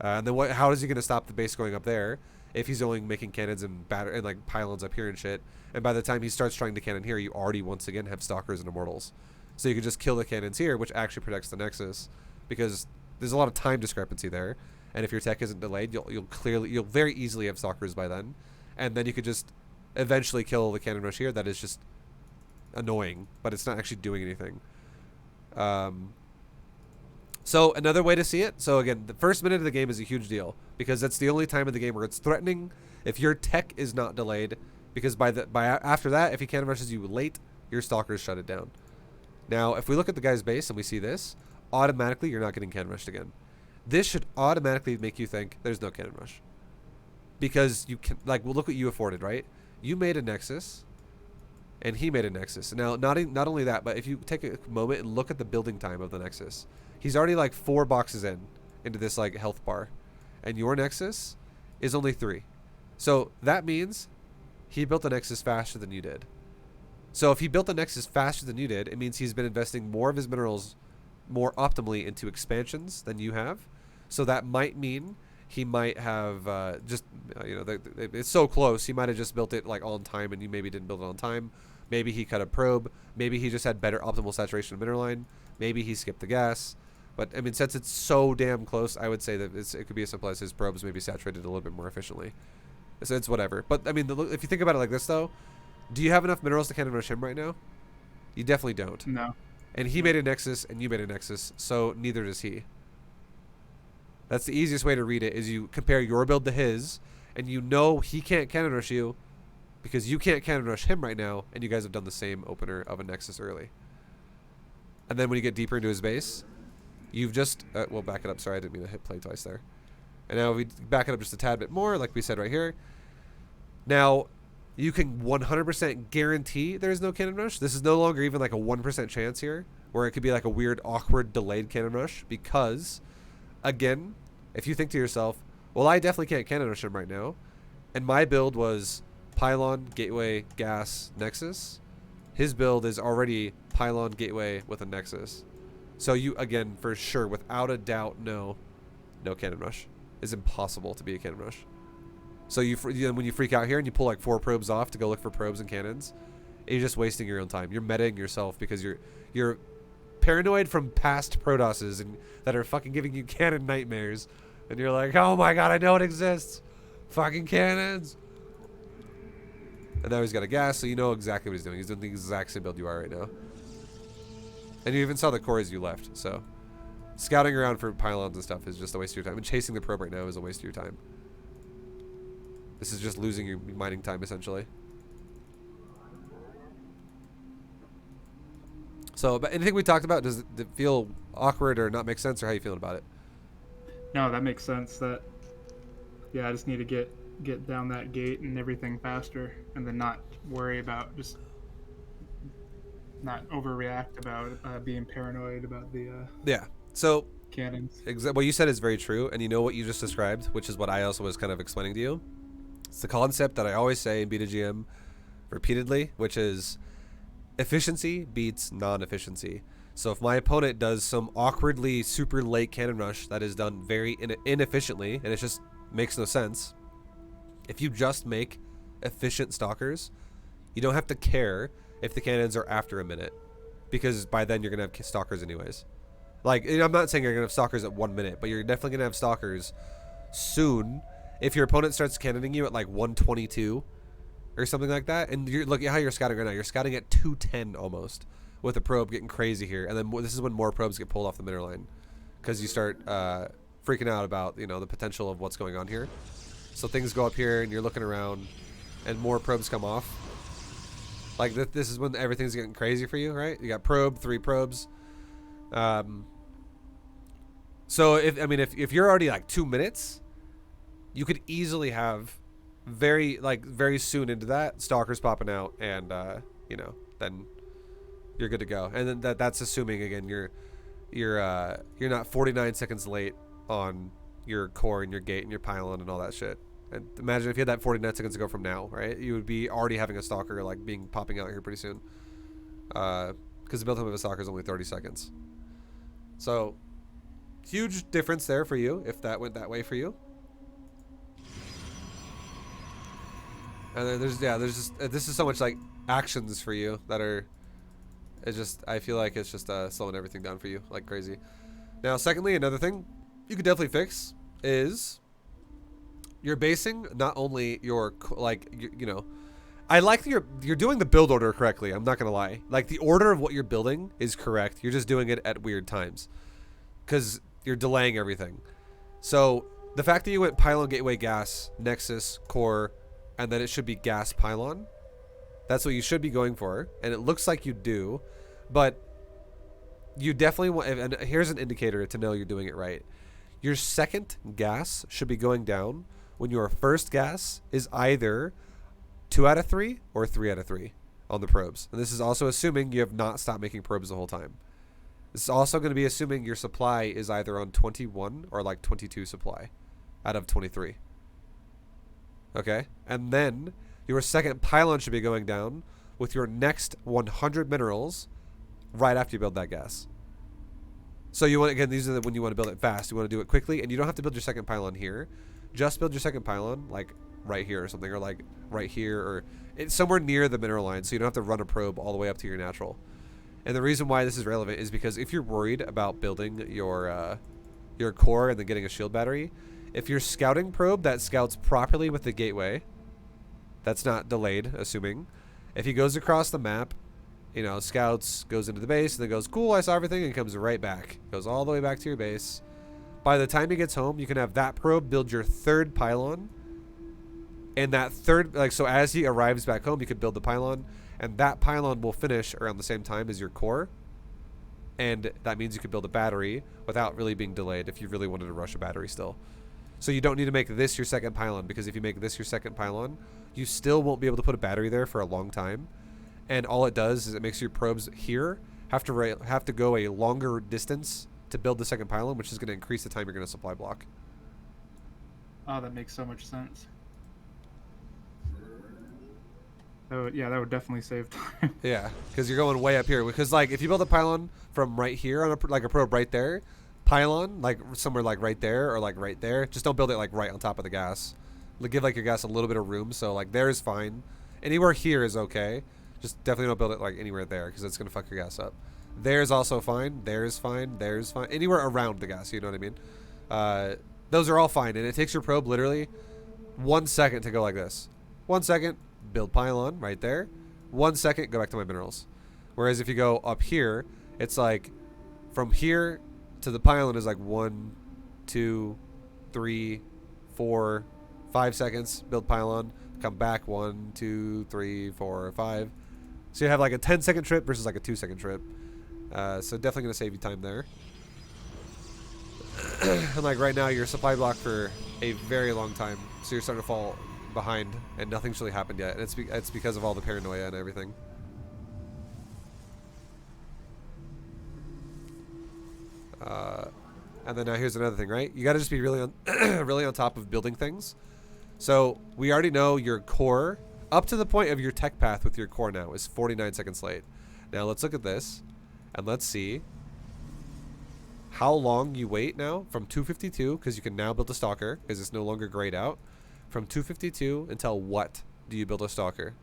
A: And then how is he going to stop the base going up there if he's only making cannons and like pylons up here and shit? And by the time he starts trying to cannon here, you already once again have stalkers and immortals. So you can just kill the cannons here, which actually protects the nexus, because there's a lot of time discrepancy there. And if your tech isn't delayed, you'll very easily have stalkers by then, and then you could just eventually kill the cannon rush here. That is just annoying, but it's not actually doing anything. So another way to see it. So again, the first minute of the game is a huge deal because that's the only time of the game where it's threatening. If your tech is not delayed, because by after that, if he cannon rushes you late, your stalkers shut it down. Now, if we look at the guy's base and we see this, automatically you're not getting cannon rushed again. This should automatically make you think there's no cannon rush, because you can, like, well, look what you afforded, right? You made a nexus, and he made a nexus. Now, not only that, but if you take a moment and look at the building time of the nexus, he's already like 4 boxes into this like health bar, and your nexus is only 3. So that means he built the nexus faster than you did. So if he built the nexus faster than you did, it means he's been investing more of his minerals more optimally into expansions than you have. So that might mean he might have it's so close, he might have just built it like on time and you maybe didn't build it on time. Maybe he cut a probe. Maybe he just had better optimal saturation of mineral line. Maybe he skipped the gas. But I mean, since it's so damn close, I would say that it could be as simple as his probes maybe saturated a little bit more efficiently. So it's whatever. But I mean, if you think about it like this though, do you have enough minerals to cannon rush him right now? You definitely don't.
B: No.
A: And he made a nexus and you made a nexus, so neither does he. That's the easiest way to read it, is you compare your build to his, and you know he can't cannon rush you because you can't cannon rush him right now, and you guys have done the same opener of a nexus early. And then when you get deeper into his base, you've just we'll back it up. Sorry, I didn't mean to hit play twice there. And now we back it up just a tad bit more, like we said right here. Now, you can 100% guarantee there's no cannon rush. This is no longer even like a 1% chance here, where it could be like a weird, awkward, delayed cannon rush. Because, again, if you think to yourself, well, I definitely can't cannon rush him right now, and my build was pylon, gateway, gas, nexus. His build is already pylon, gateway with a nexus. So you, again, for sure, without a doubt, no cannon rush. It's impossible to be a cannon rush. So when you freak out here and you pull like 4 probes off to go look for probes and cannons, you're just wasting your own time. You're metaing yourself because you're paranoid from past Protosses and that are fucking giving you cannon nightmares, and you're like, oh my god, I know it exists, fucking cannons. And now he's got a gas, so you know exactly what he's doing. He's doing the exact same build you are right now. And you even saw the cores you left, so scouting around for pylons and stuff is just a waste of your time, and chasing the probe right now is a waste of your time. This is just losing your mining time, essentially. So, but anything we talked about, does it feel awkward or not make sense, or how you feeling about it?
B: No, that makes sense. I just need to get down that gate and everything faster, and then not worry about, just not overreact about being paranoid about the
A: yeah. So
B: cannons.
A: What you said is very true, and you know what you just described, which is what I also was kind of explaining to you. It's the concept that I always say in Beta GM repeatedly, which is efficiency beats non-efficiency. So if my opponent does some awkwardly super late cannon rush that is done very inefficiently, and it just makes no sense, if you just make efficient stalkers, you don't have to care if the cannons are after a minute, because by then you're going to have stalkers anyways. Like, I'm not saying you're going to have stalkers at 1 minute, but you're definitely going to have stalkers soon. If your opponent starts cannoning you at like 122 or something like that, and you're look at how you're scouting right now, you're scouting at 210 almost, with a probe getting crazy here, and then this is when more probes get pulled off the mineral line, because you start freaking out about the potential of what's going on here. So things go up here, and you're looking around, and more probes come off. Like this is when everything's getting crazy for you, right? You got probe, 3 probes. So if you're already like 2 minutes, you could easily have very soon into that stalkers popping out, and then you're good to go. And then that's assuming again you're not 49 seconds late on your core and your gate and your pylon and all that shit. And imagine if you had that 49 seconds to go from now, right? You would be already having a stalker like popping out here pretty soon, because the build time of a stalker is only 30 seconds. So huge difference there for you if that went that way for you. And then there's just this is so much like actions for you that are, I feel like it's just slowing everything down for you like crazy. Now, secondly, another thing you could definitely fix is you're basing not only your I like that you're doing the build order correctly. I'm not gonna lie. Like the order of what you're building is correct. You're just doing it at weird times, because you're delaying everything. So the fact that you went pylon, gateway, gas, nexus, core, and then it should be gas pylon. That's what you should be going for, and it looks like you do, but you definitely want. And here's an indicator to know you're doing it right. Your second gas should be going down when your first gas is either 2 out of 3 or 3 out of 3 on the probes. And this is also assuming you have not stopped making probes the whole time. This is also going to be assuming your supply is either on 21 or like 22 supply out of 23. Okay? And then your second pylon should be going down with your next 100 minerals right after you build that gas. So you want, again, these are when you want to build it fast. You want to do it quickly, and you don't have to build your second pylon here. Just build your second pylon like right here or something, or like right here, or it's somewhere near the mineral line, so you don't have to run a probe all the way up to your natural. And the reason why this is relevant is because if you're worried about building your core and then getting a shield battery, if you're scouting probe that scouts properly with the gateway, that's not delayed, assuming. If he goes across the map, you know, scouts, goes into the base, and then goes, cool, I saw everything, and comes right back. Goes all the way back to your base. By the time he gets home, you can have that probe build your third pylon. And that third, like, so as he arrives back home, you could build the pylon. And that pylon will finish around the same time as your core. And that means you could build a battery without really being delayed if you really wanted to rush a battery still. So you don't need to make this your second pylon, because if you make this your second pylon, you still won't be able to put a battery there for a long time. And all it does is it makes your probes here have to go a longer distance to build the second pylon, which is going to increase the time you're going to supply block.
B: Oh, that makes so much sense. Yeah, that would definitely save time.
A: Yeah, because you're going way up here. Because like if you build a pylon from right here on a probe right there, pylon like somewhere like right there or like right there, just don't build it like right on top of the gas. Give like your gas a little bit of room. So like there is fine. Anywhere here is okay. Just definitely don't build it like anywhere there, because it's gonna fuck your gas up. There's also fine. There's fine. There's fine. Anywhere around the gas, you know what I mean? Those are all fine, and it takes your probe literally 1 second to go like this. 1 second, build pylon right there. 1 second, go back to my minerals. Whereas if you go up here, it's like from here to the pylon is like 1, 2, 3, 4, 5 seconds. Build pylon. Come back 1, 2, 3, 4, 5. So you have like a 10-second trip versus like a 2-second trip. So definitely gonna save you time there. And like right now, you're supply block for a very long time, so you're starting to fall behind, and nothing's really happened yet. And it's because of all the paranoia and everything. And then now here's another thing, right? You got to just be really on really on top of building things. So we already know your core up to the point of your tech path with your core now is 49 seconds late. Now let's look at this and let's see how long you wait now from 252, because you can now build a stalker because it's no longer grayed out. From 252 until what do you build a stalker?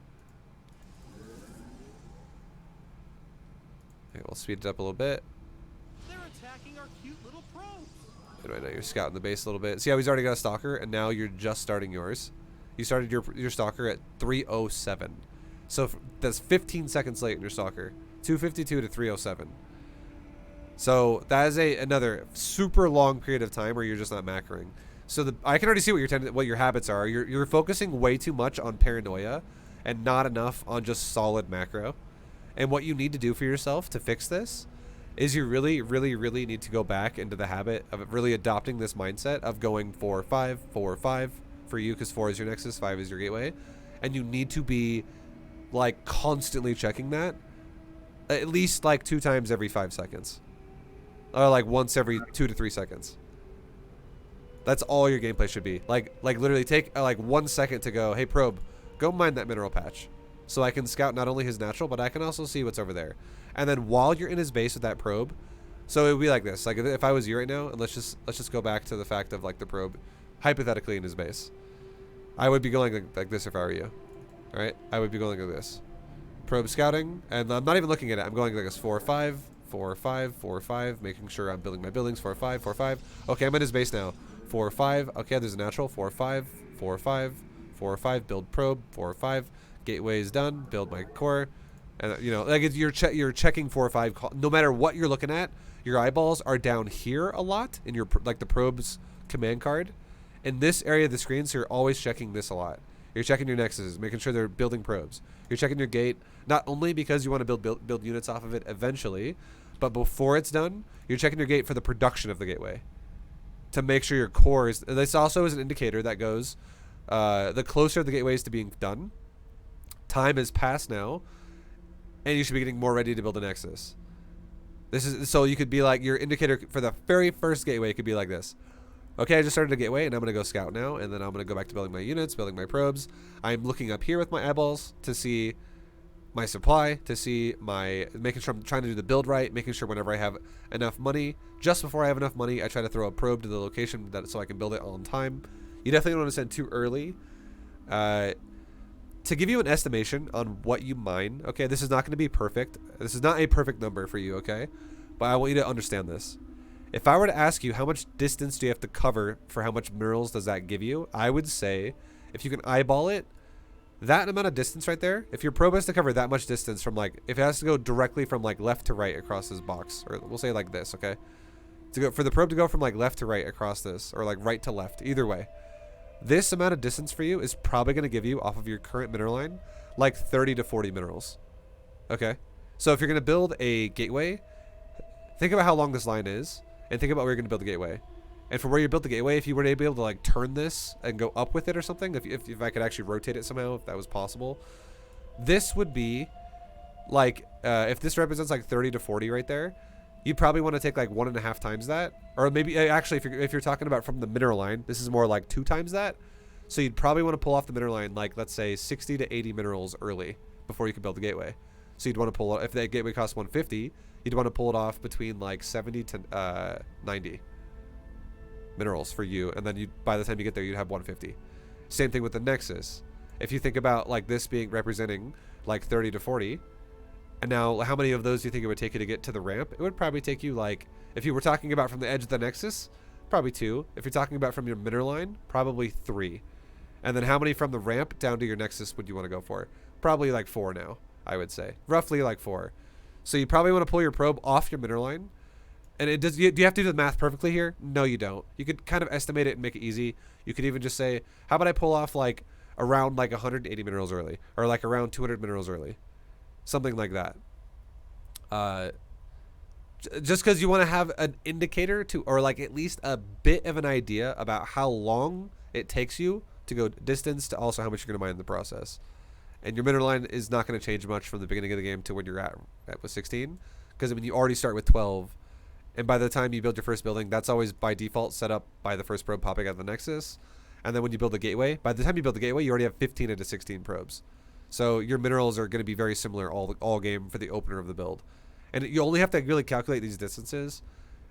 A: Okay, we'll speed it up a little bit.
C: They're attacking our cute little probes.
A: And right now you're scouting the base a little bit. See how he's already got a stalker, and now you're just starting yours. You started your stalker at 307. So that's 15 seconds late in your stalker. 252 to 307. So that is another super long period of time where you're just not macroing. So I can already see what your habits are. You're focusing way too much on paranoia and not enough on just solid macro. And what you need to do for yourself to fix this is you really, really, really need to go back into the habit of really adopting this mindset of going 4-5, 4-5 for you, because 4 is your nexus, 5 is your gateway. And you need to be like constantly checking that at least like 2 times every 5 seconds. Or like once every 2 to 3 seconds. That's all your gameplay should be. Like literally take like 1 second to go, hey probe, go mine that mineral patch. So I can scout not only his natural, but I can also see what's over there. And then while you're in his base with that probe, so it would be like this. Like if I was you right now, and let's just go back to the fact of like the probe hypothetically in his base. I would be going like this if I were you. Alright? I would be going like this. Probe scouting, and I'm not even looking at it. I'm going like this 4-5, 4-5, 4-5, making sure I'm building my buildings. 4-5, 4-5. Okay, I'm at his base now. 4-5. Okay, there's a natural. 4-5, 4-5, 4-5. Build probe. 4-5. gateway is done, build my core, and you know, like you're checking 4 or 5. No matter what you're looking at, your eyeballs are down here a lot in your like the probes command card. In this area of the screen, so you're always checking this a lot. You're checking your nexuses, making sure they're building probes. You're checking your gate, not only because you want to build units off of it eventually, but before it's done, you're checking your gate for the production of the gateway to make sure your core is. This also is an indicator that goes, the closer the gateway is to being done, time has passed now, and you should be getting more ready to build a nexus. This is so you could be like your indicator for the very first gateway could be like this. Okay, I just started a gateway, and I'm going to go scout now, and then I'm going to go back to building my units, building my probes. I'm looking up here with my eyeballs to see my supply, to see my, making sure I'm trying to do the build right, making sure whenever I have enough money, just before I have enough money, I try to throw a probe to the location that so I can build it on time. You definitely don't want to send too early. To give you an estimation on what you mine, okay, this is not going to be perfect. This is not a perfect number for you, okay? But I want you to understand this. If I were to ask you how much distance do you have to cover for how much minerals does that give you, I would say if you can eyeball it, that amount of distance right there, if your probe has to cover that much distance from like, if it has to go directly from like left to right across this box, or we'll say like this, okay? To go for the probe to go from like left to right across this, or like right to left, either way. This amount of distance for you is probably going to give you off of your current mineral line like 30 to 40 minerals. Okay? So if you're going to build a gateway, think about how long this line is. And think about where you're going to build the gateway. And from where you built the gateway, if you were to be able to like turn this and go up with it or something, if I could actually rotate it somehow, if that was possible, this would be like, if this represents like 30 to 40 right there, you'd probably want to take like 1.5 times that. Or maybe, actually, if you're talking about from the mineral line, this is more like 2 times that. So you'd probably want to pull off the mineral line, like let's say 60 to 80 minerals early before you could build the gateway. So you'd want to pull, if that gateway costs 150, you'd want to pull it off between like 70 to 90 minerals for you, and then you, by the time you get there, you'd have 150. Same thing with the nexus. If you think about like this being representing like 30 to 40, and now how many of those do you think it would take you to get to the ramp? It would probably take you like, if you were talking about from the edge of the nexus, probably 2. If you're talking about from your mineral line, probably 3. And then how many from the ramp down to your nexus would you want to go for? Probably like 4 now, I would say. Roughly like 4. So you probably want to pull your probe off your mineral line. And it does. Do you have to do the math perfectly here? No, you don't. You could kind of estimate it and make it easy. You could even just say, how about I pull off like around like 180 minerals early, or like around 200 minerals early, something like that. Just because you want to have an indicator to, or like at least a bit of an idea about how long it takes you to go distance, to also how much you're going to mine in the process. And your mineral line is not going to change much from the beginning of the game to when you're at with 16, because I mean you already start with 12. And by the time you build your first building, that's always by default set up by the first probe popping out of the nexus. And then when you build the gateway, by the time you build the gateway, you already have 15 into 16 probes. So your minerals are going to be very similar all game for the opener of the build. And you only have to really calculate these distances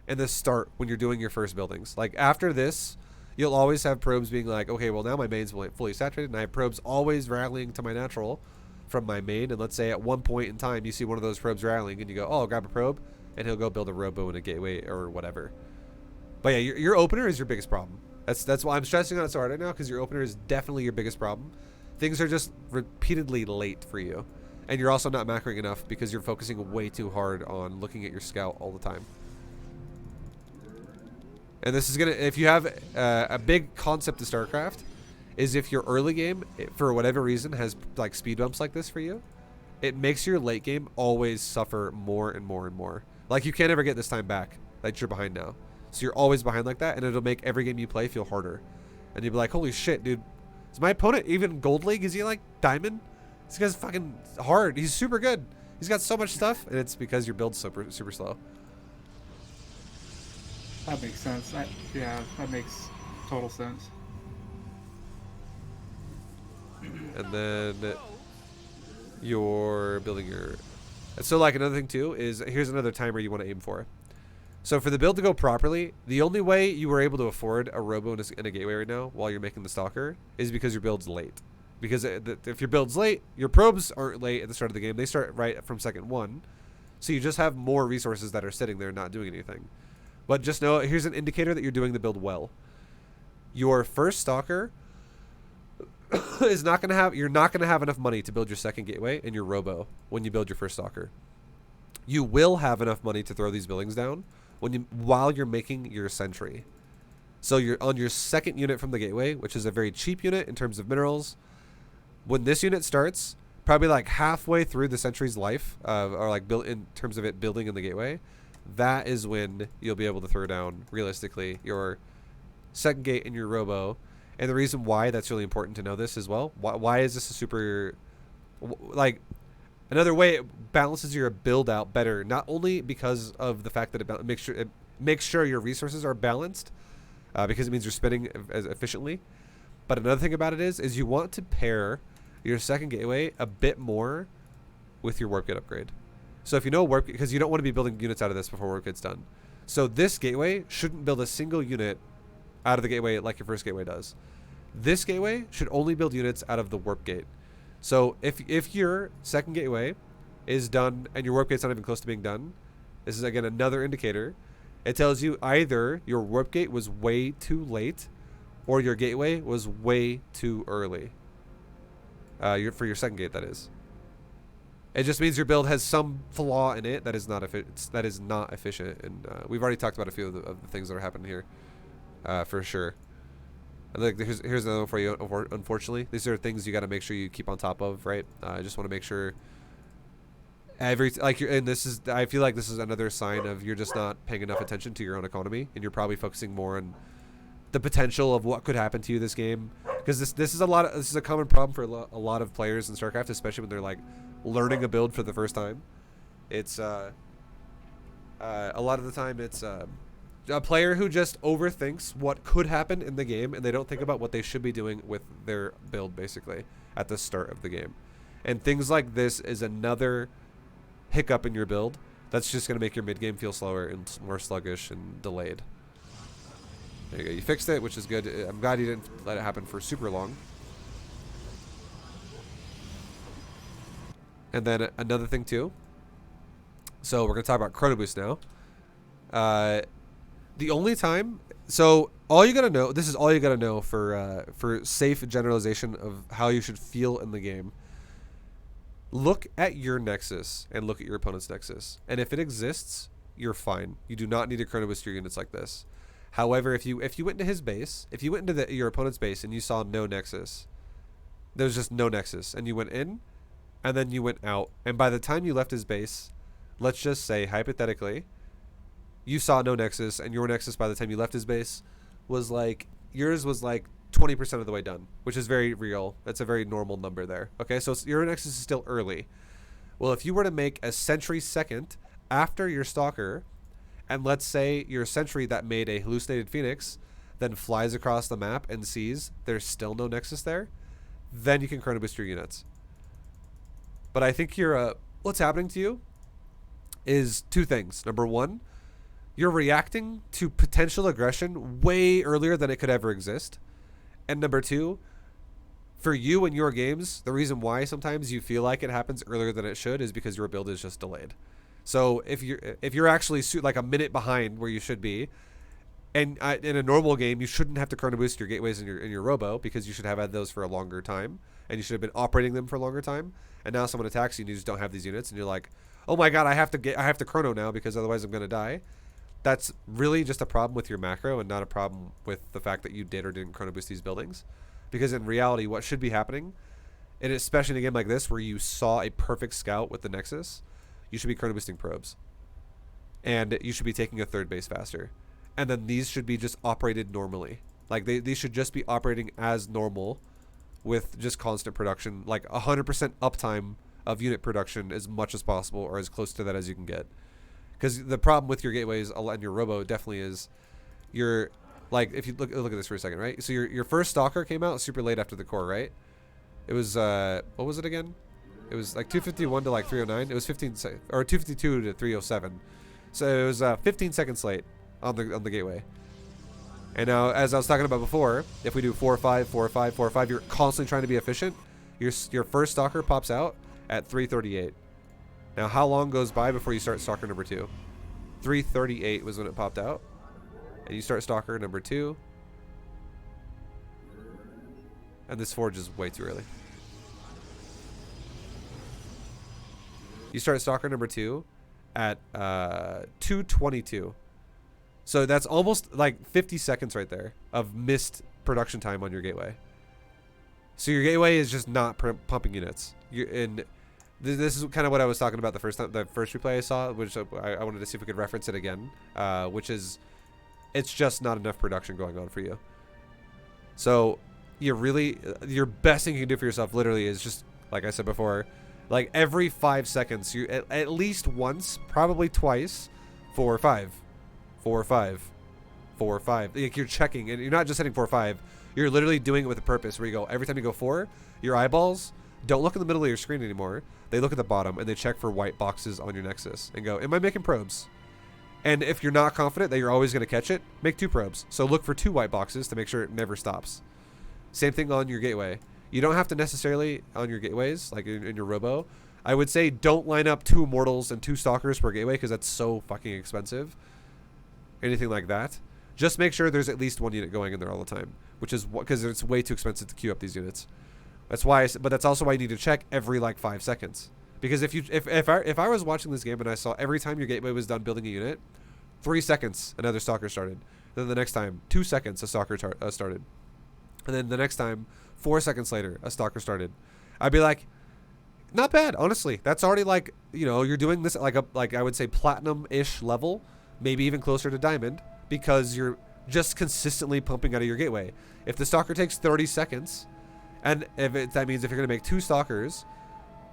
A: in the start when you're doing your first buildings. Like after this, you'll always have probes being like, okay, well now my main's fully saturated, and I have probes always rallying to my natural from my main. And let's say at one point in time, you see one of those probes rallying, and you go, oh, I'll grab a probe. And he'll go build a robo and a gateway or whatever. But yeah, your opener is your biggest problem. That's why I'm stressing on it so hard right now, because your opener is definitely your biggest problem. Things are just repeatedly late for you. And you're also not macroing enough because you're focusing way too hard on looking at your scout all the time. And this is going to, if you have a big concept to StarCraft, is if your early game, for whatever reason, has like speed bumps like this for you, it makes your late game always suffer more and more and more. Like you can't ever get this time back that you're behind now. So you're always behind like that, and it'll make every game you play feel harder. And you'll be like, holy shit, dude. Is my opponent even Gold League? Is he like Diamond? This guy's fucking hard. He's super good. He's got so much stuff, and it's because your build's super slow.
B: That makes sense. Yeah, that makes total sense.
A: And then you're building your... So like another thing too is, here's another timer you want to aim for. So for the build to go properly, the only way you were able to afford a robo and a gateway right now while you're making the stalker is because your build's late. Because if your build's late, your probes aren't late at the start of the game. They start right from second 1. So you just have more resources that are sitting there not doing anything. But just know, here's an indicator that you're doing the build well. Your first stalker is not going to have, you're not going to have enough money to build your second gateway and your robo when you build your first stalker. You will have enough money to throw these buildings down while you're making your sentry. So you're on your second unit from the gateway, which is a very cheap unit in terms of minerals. When this unit starts, probably like halfway through the sentry's life, or like built in terms of it building in the gateway, that is when you'll be able to throw down realistically your second gate and your robo. And the reason why that's really important to know this as well. Why is this a super, like, another way it balances your build out better, not only because of the fact that it makes sure your resources are balanced, because it means you're spending as efficiently. But another thing about it is you want to pair your second gateway a bit more with your warp gate upgrade. So if you know warp, because you don't want to be building units out of this before warp gate's done. So this gateway shouldn't build a single unit out of the gateway like your first gateway does. This gateway should only build units out of the warp gate. So if your second gateway is done and your warp gate's not even close to being done, this is again another indicator. It tells you either your warp gate was way too late or your gateway was way too early. For your second gate, that is. It just means your build has some flaw in it that is not efficient, and we've already talked about a few of the things that are happening here, for sure. And like here's another one for you. Unfortunately, these are things you got to make sure you keep on top of, right? I just want to make sure I feel like this is another sign of you're just not paying enough attention to your own economy, and you're probably focusing more on the potential of what could happen to you this game, because this is a common problem for a lot of players in StarCraft, especially when they're like learning a build for the first time. It's a lot of the time it's a player who just overthinks what could happen in the game, and they don't think about what they should be doing with their build basically at the start of the game. And things like this is another hiccup in your build that's just going to make your mid game feel slower and more sluggish and delayed. There you go. You fixed it, which is good. I'm glad you didn't let it happen for super long. And then another thing too. So we're going to talk about Chrono Boost now. The only time, so all you got to know, this is all you got to know for safe generalization of how you should feel in the game. Look at your Nexus and look at your opponent's Nexus. And if it exists, you're fine. You do not need to Chrono Boost your units like this. However, if you went into his base, if you went into your opponent's base and you saw no Nexus, there's just no Nexus, and you went in, and then you went out, and by the time you left his base, let's just say, hypothetically, you saw no Nexus, and your Nexus by the time you left his base was like, yours was like 20% of the way done, which is very real. That's a very normal number there. Okay, so your Nexus is still early. Well, if you were to make a sentry second after your Stalker, and let's say your sentry that made a hallucinated Phoenix then flies across the map and sees there's still no Nexus there, then you can Chrono Boost your units. But I think what's happening to you is two things. Number one, you're reacting to potential aggression way earlier than it could ever exist. And number two, for you and your games, the reason why sometimes you feel like it happens earlier than it should is because your build is just delayed. So if you're actually like a minute behind where you should be, and in a normal game you shouldn't have to Chrono Boost your gateways and your robo, because you should have had those for a longer time, and you should have been operating them for a longer time. And now someone attacks you and you just don't have these units, and you're like, oh my god, I have to Chrono now because otherwise I'm gonna die. That's really just a problem with your macro and not a problem with the fact that you did or didn't Chrono Boost these buildings. Because in reality, what should be happening, and especially in a game like this where you saw a perfect scout with the Nexus, you should be Chrono Boosting probes. And you should be taking a third base faster. And then these should be just operated normally. Like these should just be operating as normal with just constant production, like 100% uptime of unit production as much as possible, or as close to that as you can get. Because the problem with your gateways and your robo definitely is your, like, if you look at this for a second, right? So your first Stalker came out super late after the core, right? It was what was it again? It was like 251 to like 309. It was 252 to 307. So it was 15 seconds late on the gateway. And now, as I was talking about before, if we do 4-5, 4-5, 4-5, you're constantly trying to be efficient. Your first Stalker pops out at 338. Now, how long goes by before you start Stalker number 2? 338 was when it popped out. And you start Stalker number 2. And this forge is way too early. You start stalker number 2 at 2:22. So that's almost like 50 seconds right there of missed production time on your gateway. So your gateway is just not pumping units. This is kind of what I was talking about the first replay I saw, which I wanted to see if we could reference it again, which is it's just not enough production going on for you. So your best thing you can do for yourself literally is just, like I said before, like every 5 seconds, you at least once, probably twice, 4 or 5. 4 or 5. 4 or 5. Like you're checking, and you're not just hitting 4 or 5. You're literally doing it with a purpose where you go, every time you go 4, your eyeballs don't look in the middle of your screen anymore. They look at the bottom and they check for white boxes on your nexus and go, am I making probes? And if you're not confident that you're always going to catch it, make 2 probes. So look for 2 white boxes to make sure it never stops. Same thing on your gateway. You don't have to necessarily, on your gateways, like in your robo, I would say don't line up 2 immortals and 2 stalkers per gateway because that's so fucking expensive. Anything like that. Just make sure there's at least 1 unit going in there all the time, which is because it's way too expensive to queue up these units. That's why, but that's also why you need to check every like 5 seconds. Because if I was watching this game and I saw every time your gateway was done building a unit, 3 seconds another stalker started. Then the next time, 2 seconds a stalker started. And then the next time, 4 seconds later, a stalker started. I'd be like, not bad, honestly. That's already like, you know, you're doing this at like I would say platinum-ish level, maybe even closer to diamond, because you're just consistently pumping out of your gateway. If the stalker takes 30 seconds, and that means if you're going to make 2 stalkers,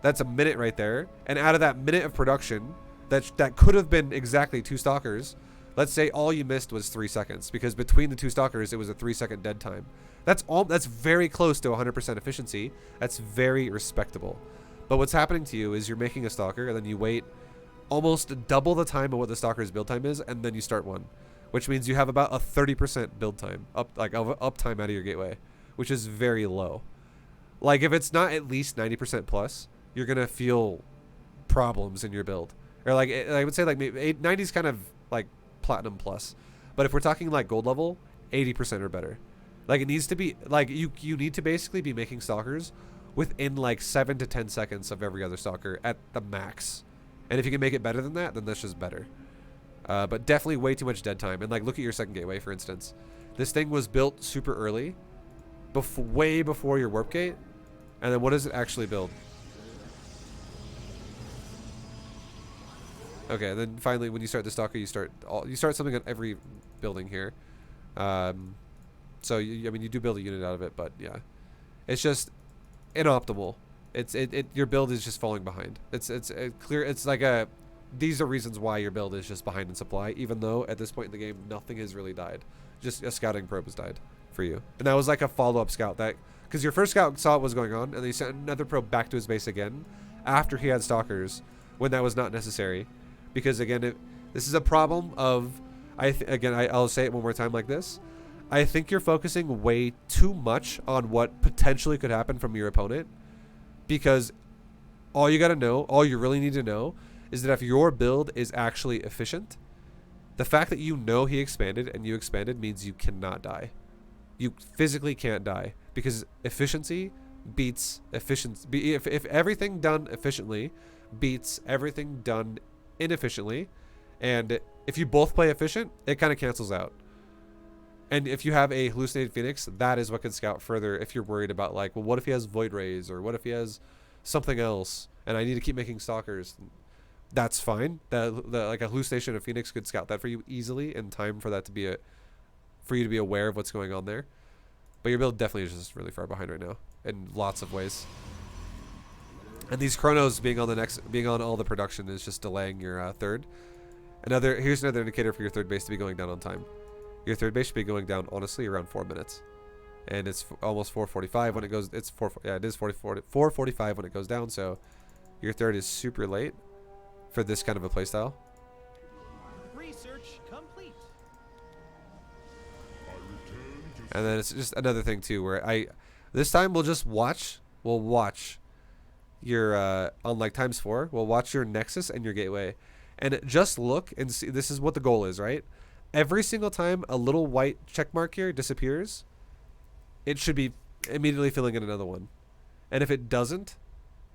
A: that's a minute right there. And out of that minute of production, that could have been exactly 2 stalkers. Let's say all you missed was 3 seconds, because between the 2 stalkers, it was a 3-second dead time. That's very close to 100% efficiency. That's very respectable. But what's happening to you is you're making a stalker, and then you wait almost double the time of what the stalker's build time is, and then you start one, which means you have about a 30% build time uptime out of your gateway, which is very low. Like if it's not at least 90% plus, you're gonna feel problems in your build. Or like I would say like maybe 90 is kind of like platinum plus, but if we're talking like gold level, 80% or better. Like it needs to be like you need to basically be making stalkers within like 7 to 10 seconds of every other stalker at the max. And if you can make it better than that, then that's just better. But definitely way too much dead time. And like look at your second gateway, for instance. This thing was built super early, way before your warp gate. And then what does it actually build? Okay, and then finally when you start the stalker, you start something on every building here. So I mean you do build a unit out of it, but yeah, it's just inoptimal. Your build is just falling behind. It's clear. It's like these are reasons why your build is just behind in supply, even though at this point in the game nothing has really died. Just a scouting probe has died for you, and that was like a follow-up scout because your first scout saw what was going on, and then he sent another probe back to his base again after he had stalkers when that was not necessary. Because again, this is a problem of I'll say it one more time like this. I think you're focusing way too much on what potentially could happen from your opponent, because all you really need to know is that if your build is actually efficient, the fact that you know he expanded and you expanded means you cannot die. You physically can't die because efficiency beats efficiency. If everything done efficiently beats everything done inefficiently, and if you both play efficient, it kind of cancels out. And if you have a hallucinated phoenix, that is what can scout further if you're worried about like, well, what if he has void rays, or what if he has something else and I need to keep making stalkers? That's fine. Like a hallucination of phoenix could scout that for you easily in time for that to be for you to be aware of what's going on there. But your build definitely is just really far behind right now in lots of ways. And these chronos being on all the production is just delaying your third. Here's another indicator for your third base to be going down on time. Your third base should be going down honestly around 4 minutes, and it's almost 4:45 when it goes. It is 4:45 when it goes down. So your third is super late for this kind of a playstyle.
C: Research complete.
A: And then it's just another thing too, where this time we'll watch your on like ×4. We'll watch your nexus and your gateway, and just look and see. This is what the goal is, right? Every single time a little white check mark here disappears, it should be immediately filling in another one. And if it doesn't,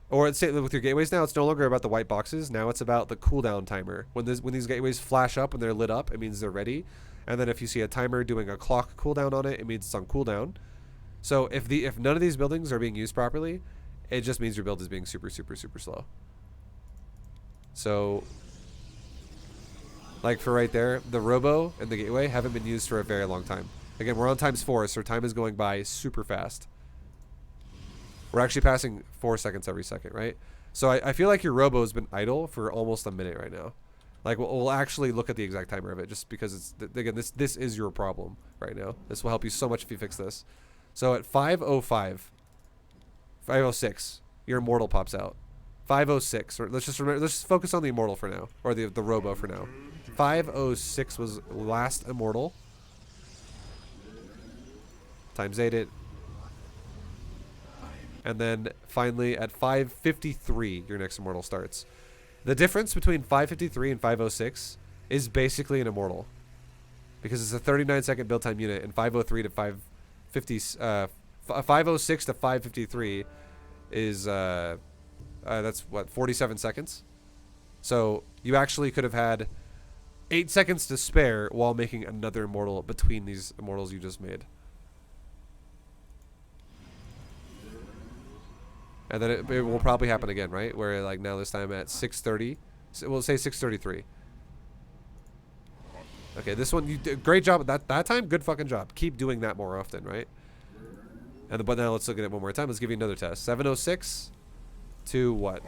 A: or let's say with your gateways now, it's no longer about the white boxes. Now it's about the cooldown timer. When these gateways flash up and they're lit up, it means they're ready. And then if you see a timer doing a clock cooldown on it, it means it's on cooldown. So if none of these buildings are being used properly, it just means your build is being super, super, super slow. So, like for right there, the robo and the gateway haven't been used for a very long time. Again, we're on ×4, so time is going by super fast. We're actually passing 4 seconds every second, right? So I feel like your robo has been idle for almost a minute right now. Like we'll actually look at the exact timer of it, just because it's again this is your problem right now. This will help you so much if you fix this. So at 5:05, 5:06, your immortal pops out. 5:06, or let's just focus on the immortal for now, or the robo for now. 5:06 was last immortal. ×8 it. And then finally at 5:53, your next immortal starts. The difference between 5:53 and 5:06 is basically an immortal, because it's a 39-second build time unit, and 5:03 to 5:50, 5:06 to 5:53 is that's what, 47 seconds. So you actually could have had 8 seconds to spare while making another immortal between these immortals you just made. And then it will probably happen again, right? Where like now this time at 6:30, we'll say 6:33. Okay, this one you did great job at that time. Good fucking job. Keep doing that more often, right? And but now let's look at it one more time. Let's give you another test. 7:06 to what?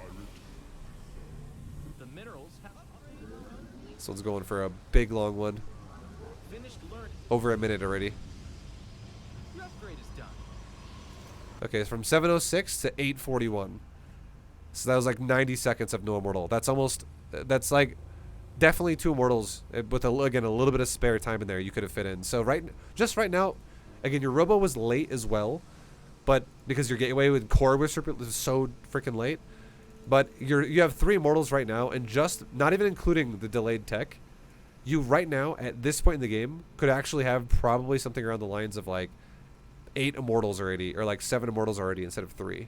C: The minerals have
A: This one's going for a big long one.
C: finished learning.
A: Over a minute already.
C: Your upgrade is done.
A: Okay, it's from 7:06 to 8:41. So that was like 90 seconds of no immortal. That's like definitely 2 immortals with again a little bit of spare time in there you could have fit in. So just right now, again, your robo was late as well, but because your gateway with core was so freaking late. But you have 3 immortals right now, and just not even including the delayed tech, you right now at this point in the game could actually have probably something around the lines of like 8 immortals already, or like 7 immortals already instead of 3.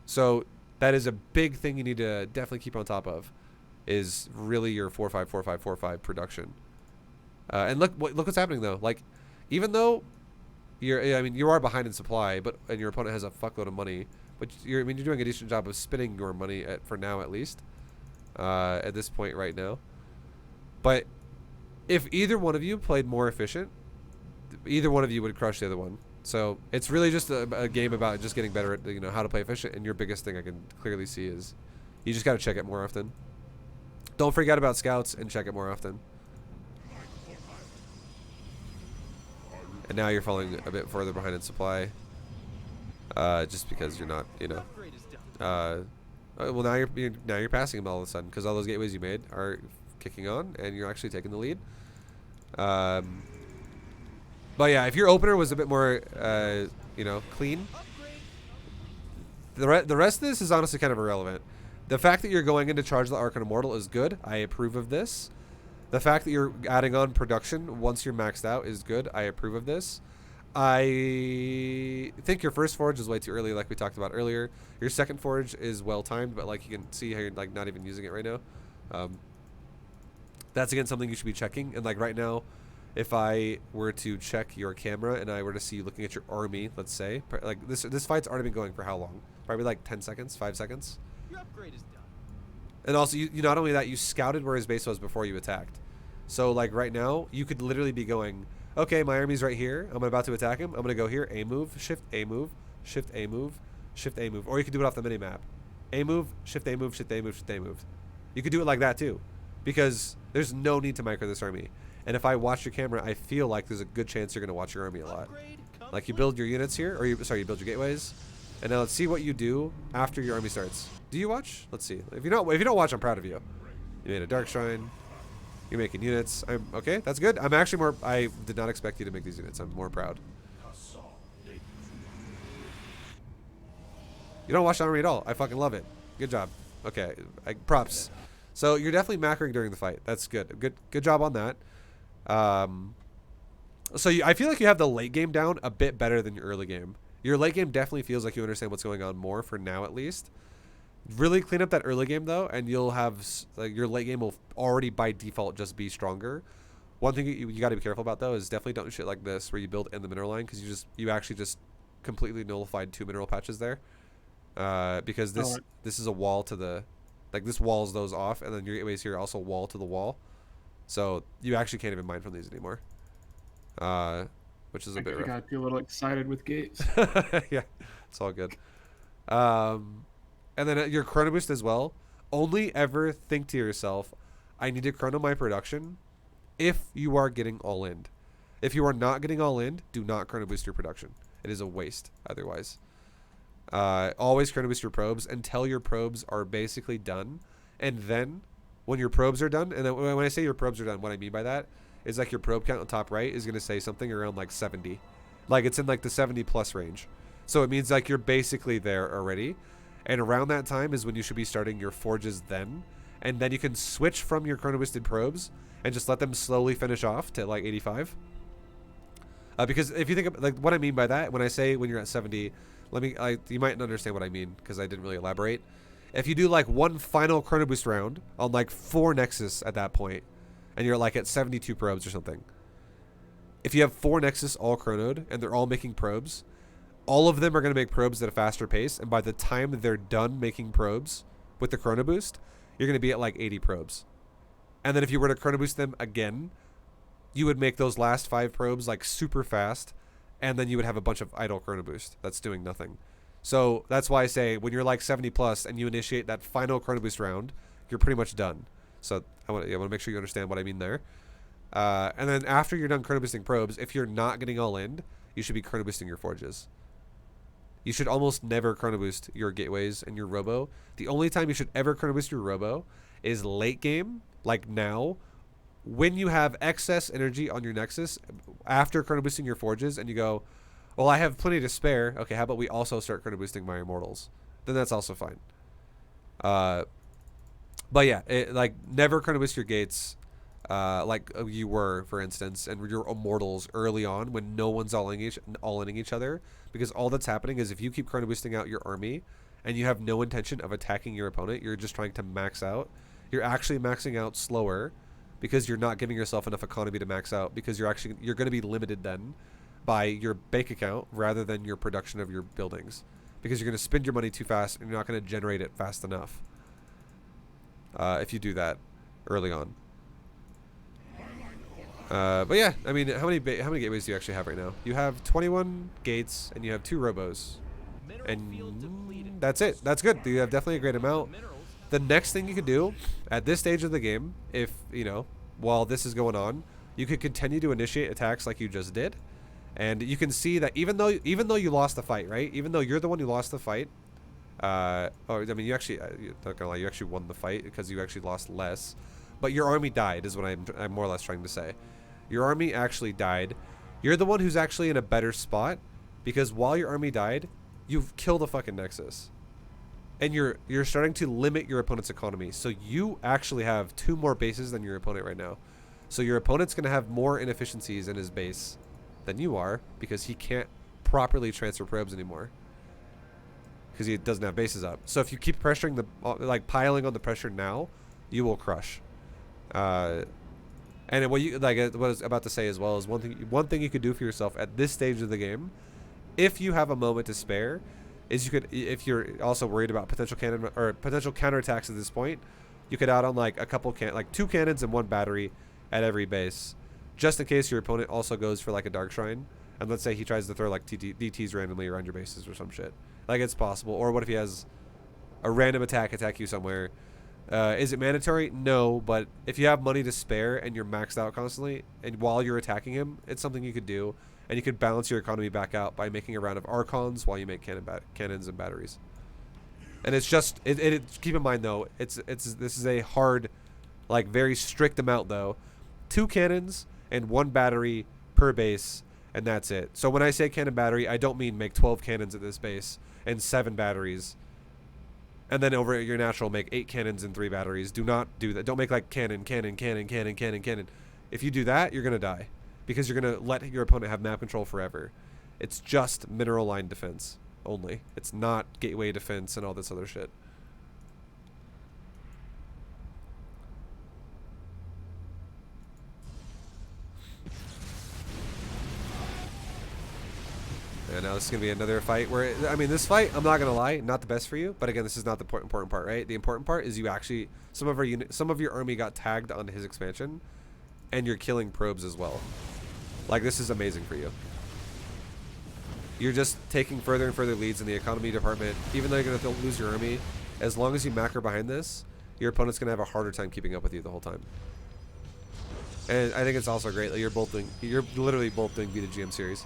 A: So that is a big thing you need to definitely keep on top of, is really your 4-5-4-5-4-5 production. And look what's happening though. Like, even though you are behind in supply, and your opponent has a fuckload of money, but you're doing a decent job of spending your money for now at least. At this point right now. But if either one of you played more efficient, either one of you would crush the other one. So it's really just a game about just getting better at how to play efficient. And your biggest thing I can clearly see is you just got to check it more often. Don't forget about scouts and check it more often. And now you're falling a bit further behind in supply, just because you're not,
C: Your upgrade is done.
A: well, now you're passing them all of a sudden, because all those gateways you made are kicking on, and you're actually taking the lead. But yeah, if your opener was a bit more, clean, the rest of this is honestly kind of irrelevant. The fact that you're going in to charge the Archon Immortal is good. I approve of this. The fact that you're adding on production once you're maxed out is good. I approve of this. I think your first forge is way too early, like we talked about earlier. Your second forge is well timed, but like you can see how you're like not even using it right now. That's again something you should be checking. And like right now, if I were to check your camera and I were to see you looking at your army, let's say, like this fight's already been going for how long? Probably like 10 seconds, 5 seconds.
C: Your upgrade is done.
A: And also, you not only that, you scouted where his base was before you attacked. So like right now, you could literally be going, okay, my army's right here. I'm about to attack him. I'm gonna go here, A move, shift A move, shift A move, shift A move, or you could do it off the mini map. A move, shift A move, shift A move, shift A move. You could do it like that too, because there's no need to micro this army. And if I watch your camera, I feel like there's a good chance you're gonna watch your army a lot. Like you build your units here, or you build your gateways. And now let's see what you do after your army starts. Do you watch? Let's see. If you don't watch, I'm proud of you. You made a dark shrine. You're making units. Okay. That's good. I'm actually more. I did not expect you to make these units. I'm more proud. You don't watch the army at all. I fucking love it. Good job. Okay. Props. So you're definitely macroing during the fight. That's good. Good job on that. So I feel like you have the late game down a bit better than your early game. Your late game definitely feels like you understand what's going on more for now, at least. Really clean up that early game though, and you'll have like your late game will already by default just be stronger. One thing you got to be careful about though is definitely don't do shit like this where you build in the mineral line, because you actually just completely nullified 2 mineral patches there. Because this is a wall to the, like this walls those off, and then your gateways here also wall to the wall, so you actually can't even mine from these anymore. Which is a bit rough.
B: I got a little excited with gates.
A: Yeah, it's all good. And then your chrono boost as well. Only ever think to yourself, I need to chrono my production if you are getting all in. If you are not getting all in, do not chrono boost your production. It is a waste otherwise. Always chrono boost your probes until your probes are basically done. And then when your probes are done, and then when I say your probes are done, what I mean by that is like your probe count on top right is going to say something around like 70. Like it's in like the 70 plus range. So it means like you're basically there already. And around that time is when you should be starting your forges then. And then you can switch from your chrono boosted probes and just let them slowly finish off to like 85. Because if you think of, like what I mean by that, when I say when you're at 70, you might understand what I mean because I didn't really elaborate. If you do like one final chrono boost round on like 4 Nexus at that point, and you're like at 72 probes or something. If you have 4 Nexus all chronoed and they're all making probes, all of them are going to make probes at a faster pace, and by the time they're done making probes with the chrono boost, you're going to be at like 80 probes. And then if you were to chrono boost them again, you would make those last 5 probes like super fast, and then you would have a bunch of idle chrono boost that's doing nothing. So that's why I say when you're like 70 plus and you initiate that final chrono boost round, you're pretty much done. So I want to make sure you understand what I mean there. And then after you're done chrono boosting probes, if you're not getting all in, you should be chrono boosting your forges. You should almost never chrono boost your gateways and your robo. The only time you should ever chrono boost your robo is late game, like now, when you have excess energy on your Nexus after chrono boosting your forges and you go, well, I have plenty to spare. Okay, how about we also start chrono boosting my immortals? Then that's also fine. But yeah, like never chrono boost your gates like you were, for instance, and your immortals early on when no one's all in each other, because all that's happening is if you keep chrono boosting out your army and you have no intention of attacking your opponent, you're just trying to max out. You're actually maxing out slower because you're not giving yourself enough economy to max out, because you're going to be limited then by your bank account rather than your production of your buildings, because you're going to spend your money too fast and you're not going to generate it fast enough if you do that early on. But yeah, I mean, how many gateways do you actually have right now? You have 21 gates and you have 2 robos, and that's it. That's good. You have definitely a great amount. The next thing you could do at this stage of the game, if you know, while this is going on, you could continue to initiate attacks like you just did, and you can see that even though you lost the fight, right? Even though you're the one who lost the fight, I mean, you actually, not gonna lie, you actually won the fight because you actually lost less, but your army died, is what I'm more or less trying to say. Your army actually died. You're the one who's actually in a better spot, because while your army died, you've killed a fucking Nexus. And you're starting to limit your opponent's economy. So you actually have 2 more bases than your opponent right now. So your opponent's going to have more inefficiencies in his base than you are, because he can't properly transfer probes anymore, because he doesn't have bases up. So if you keep pressuring like piling on the pressure now, you will crush. And what I was about to say as well is one thing you could do for yourself at this stage of the game, if you have a moment to spare, is you could, if you're also worried about potential counterattacks at this point, you could add on like a couple like 2 cannons and 1 battery at every base, just in case your opponent also goes for like a dark shrine, and let's say he tries to throw like DTs randomly around your bases or some shit. Like, it's possible. Or what if he has a random attack you somewhere? Is it mandatory? No, but if you have money to spare and you're maxed out constantly, and while you're attacking him, it's something you could do, and you could balance your economy back out by making a round of Archons while you make cannons and batteries. And it's just, keep in mind though, this is a hard, like very strict amount though. 2 cannons and 1 battery per base, and that's it. So when I say cannon battery, I don't mean make 12 cannons at this base and 7 batteries, and then over at your natural make 8 cannons and 3 batteries. Do not do that. Don't make like cannon. If you do that, you're gonna die, because you're going to let your opponent have map control forever. It's just mineral line defense only. It's not gateway defense and all this other shit. And now this is going to be another fight where, I mean, this fight, I'm not going to lie, not the best for you. But again, this is not the important part, right? The important part is you actually, some of your army got tagged on his expansion, and you're killing probes as well. Like, this is amazing for you. You're just taking further and further leads in the economy department. Even though you're going to lose your army, as long as you macro behind this, your opponent's going to have a harder time keeping up with you the whole time. And I think it's also great that you're literally both doing Beta GM series.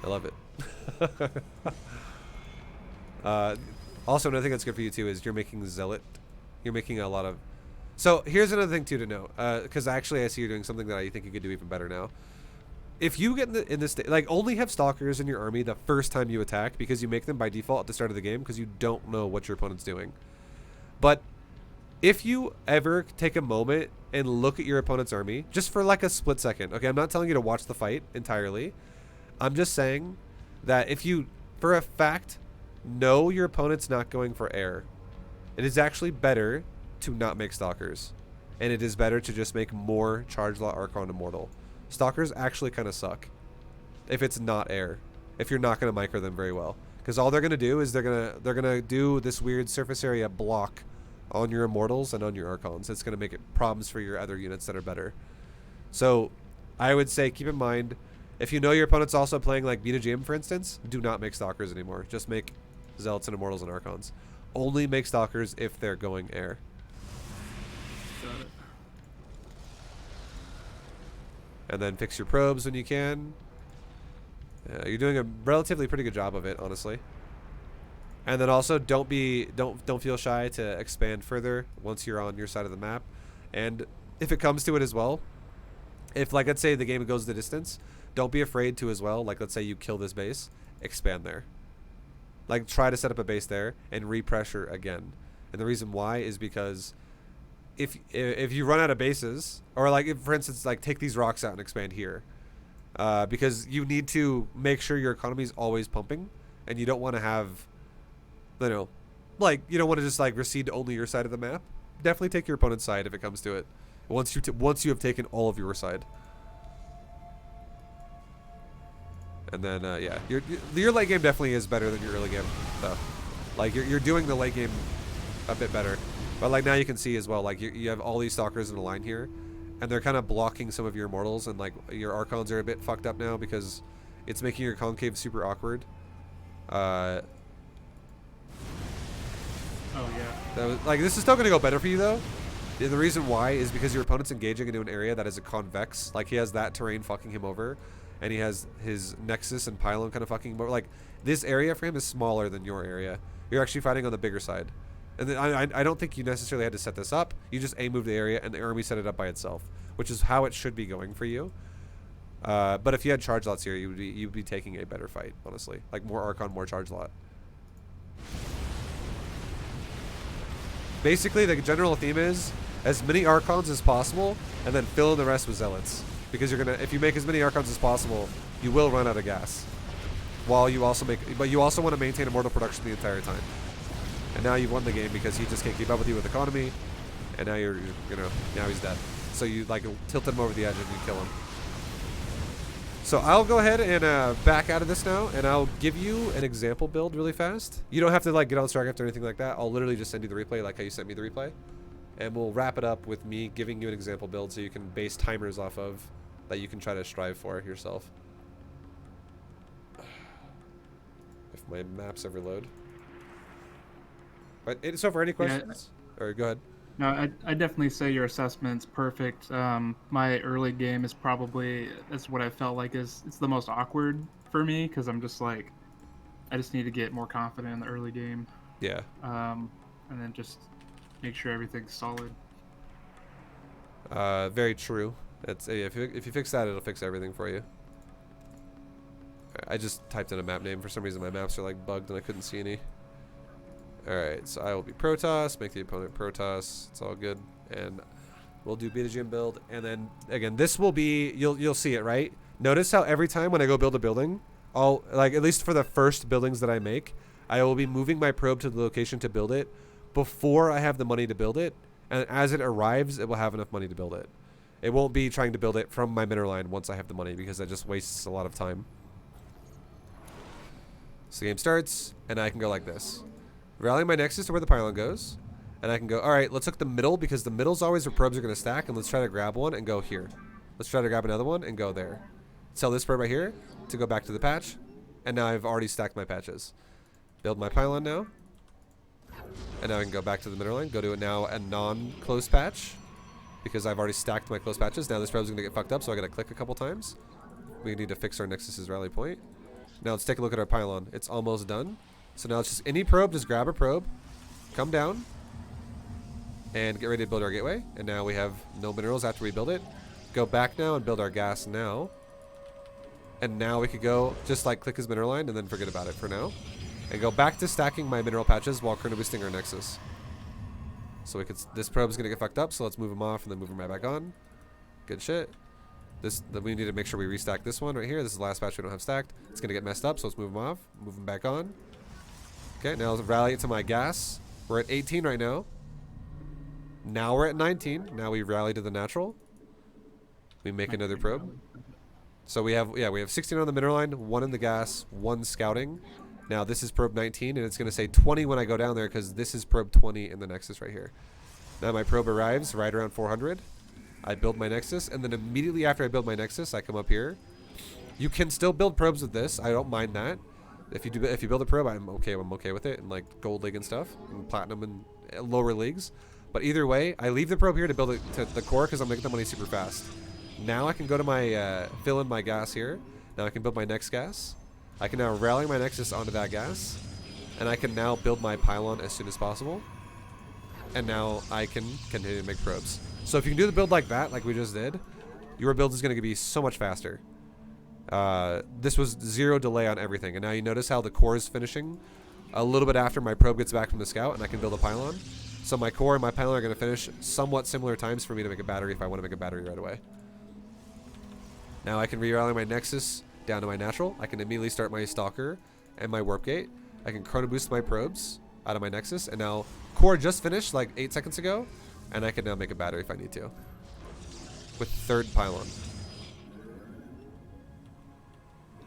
A: I love it. Also, another thing that's good for you too is you're making Zealot. You're making a lot of. So here's another thing too to know, because actually I see you're doing something that I think you could do even better now. If you get in this like, only have stalkers in your army the first time you attack, because you make them by default at the start of the game because you don't know what your opponent's doing. But if you ever take a moment and look at your opponent's army just for like a split second, okay, I'm not telling you to watch the fight entirely. I'm just saying that if you, for a fact, know your opponent's not going for air, it is actually better to not make stalkers. And it is better to just make more Charge Lot Archon Immortal. Stalkers actually kind of suck if it's not air, if you're not going to micro them very well. Because all they're going to do is they're going to do this weird surface area block on your Immortals and on your Archons. It's going to make it problems for your other units that are better. So I would say keep in mind, if you know your opponent's also playing like Beta GM, for instance, do not make Stalkers anymore. Just make Zealots and Immortals and Archons. Only make Stalkers if they're going air.
B: Got it.
A: And then fix your probes when you can. You're doing a relatively pretty good job of it, honestly. And then also don't feel shy to expand further once you're on your side of the map. And if it comes to it as well, if like let's say the game goes the distance, don't be afraid to as well, like let's say you kill this base, expand there. Like try to set up a base there and repressure again. And the reason why is because if you run out of bases, or like if, for instance, like take these rocks out and expand here, because you need to make sure your economy is always pumping, and you don't want to have, you know, like you don't want to just like recede to only your side of the map. Definitely take your opponent's side if it comes to it. Once you have taken all of your side. And then yeah, your late game definitely is better than your early game though. Like you're doing the late game a bit better. But like now you can see as well, like you have all these stalkers in a line here, and they're kind of blocking some of your Immortals, and like your Archons are a bit fucked up now because it's making your concave super awkward.
B: Oh yeah.
A: Like this is still gonna go better for you though. The reason why is because your opponent's engaging into an area that is a convex. Like he has that terrain fucking him over, and he has his Nexus and Pylon kind of fucking him over. Like this area for him is smaller than your area. You're actually fighting on the bigger side. And then I don't think you necessarily had to set this up. You just A-moved the area, and the army set it up by itself, which is how it should be going for you. But if you had charge lots here, you'd be taking a better fight, honestly. Like more Archon, more charge lot. Basically, the general theme is as many Archons as possible, and then fill in the rest with Zealots. Because you're gonna, if you make as many Archons as possible, you will run out of gas. While you also but you also want to maintain immortal production the entire time. And now you've won the game because he just can't keep up with you with economy, and now you're now he's dead. So you like tilt him over the edge and you kill him. So I'll go ahead and back out of this now, and I'll give you an example build really fast. You don't have to like get on StarCraft or anything like that. I'll literally just send you the replay like how you sent me the replay, and we'll wrap it up with me giving you an example build so you can base timers off of that you can try to strive for yourself. If my maps ever load. But so for any questions? Yeah. Or go ahead.
B: No, I definitely say your assessment's perfect. My early game is probably, that's what I felt like it's the most awkward for me, because I'm just like, I just need to get more confident in the early game.
A: Yeah.
B: And then just make sure everything's solid.
A: Very true. It's if you fix that, it'll fix everything for you. I just typed in a map name. For some reason, my maps are like bugged and I couldn't see any. Alright, so I will be Protoss, make the opponent Protoss, it's all good, and we'll do Beta GM build, and then, again, this will be, you'll see it, right? Notice how every time when I go build a building, I'll, like, at least for the first buildings that I make, I will be moving my probe to the location to build it before I have the money to build it. And as it arrives, it will have enough money to build it. It won't be trying to build it from my mineral line once I have the money, because that just wastes a lot of time. So the game starts, and I can go like this. Rallying my nexus to where the pylon goes. And I can go, alright, let's look the middle, because the middle's always where probes are going to stack, and let's try to grab one and go here. Let's try to grab another one and go there. Sell this probe right here to go back to the patch. And now I've already stacked my patches. Build my pylon now. And now I can go back to the mineral line, go to it now a non-close patch, because I've already stacked my close patches. Now this probe's going to get fucked up, so I got to click a couple times. We need to fix our nexus's rally point. Now let's take a look at our pylon. It's almost done. So now it's just any probe, just grab a probe, come down, and get ready to build our gateway. And now we have no minerals after we build it. Go back now and build our gas now. And now we could go just like click his mineral line and then forget about it for now. And go back to stacking my mineral patches while chrono boosting our nexus. So we could, this probe is going to get fucked up, so let's move him off and then move him right back on. Good shit. We need to make sure we restack this one right here. This is the last patch we don't have stacked. It's going to get messed up, so let's move him off. Move him back on. Okay, now let's rally it to my gas. We're at 18 right now. Now we're at 19. Now we rally to the natural. We make another probe. So we have 16 on the mineral line, 1 in the gas, 1 scouting. Now this is probe 19, and it's going to say 20 when I go down there, because this is probe 20 in the nexus right here. Now my probe arrives right around 400. I build my nexus, and then immediately after I build my nexus, I come up here. You can still build probes with this. I don't mind that. If you build a probe, I'm okay with it, in like gold league and stuff, and platinum and lower leagues. But either way, I leave the probe here to build it to the core, because I'm making the money super fast. Now I can go to my fill in my gas here. Now I can build my next gas. I can now rally my nexus onto that gas, and I can now build my pylon as soon as possible. And now I can continue to make probes. So if you can do the build like that, like we just did, your build is going to be so much faster. This was 0 delay on everything, and now you notice how the core is finishing a little bit after my probe gets back from the scout, and I can build a pylon. So my core and my pylon are going to finish somewhat similar times for me to make a battery if I want to make a battery right away. Now I can re-rally my nexus down to my natural. I can immediately start my stalker and my warp gate. I can chrono boost my probes out of my nexus, and now core just finished like 8 seconds ago, and I can now make a battery if I need to with 3rd pylon.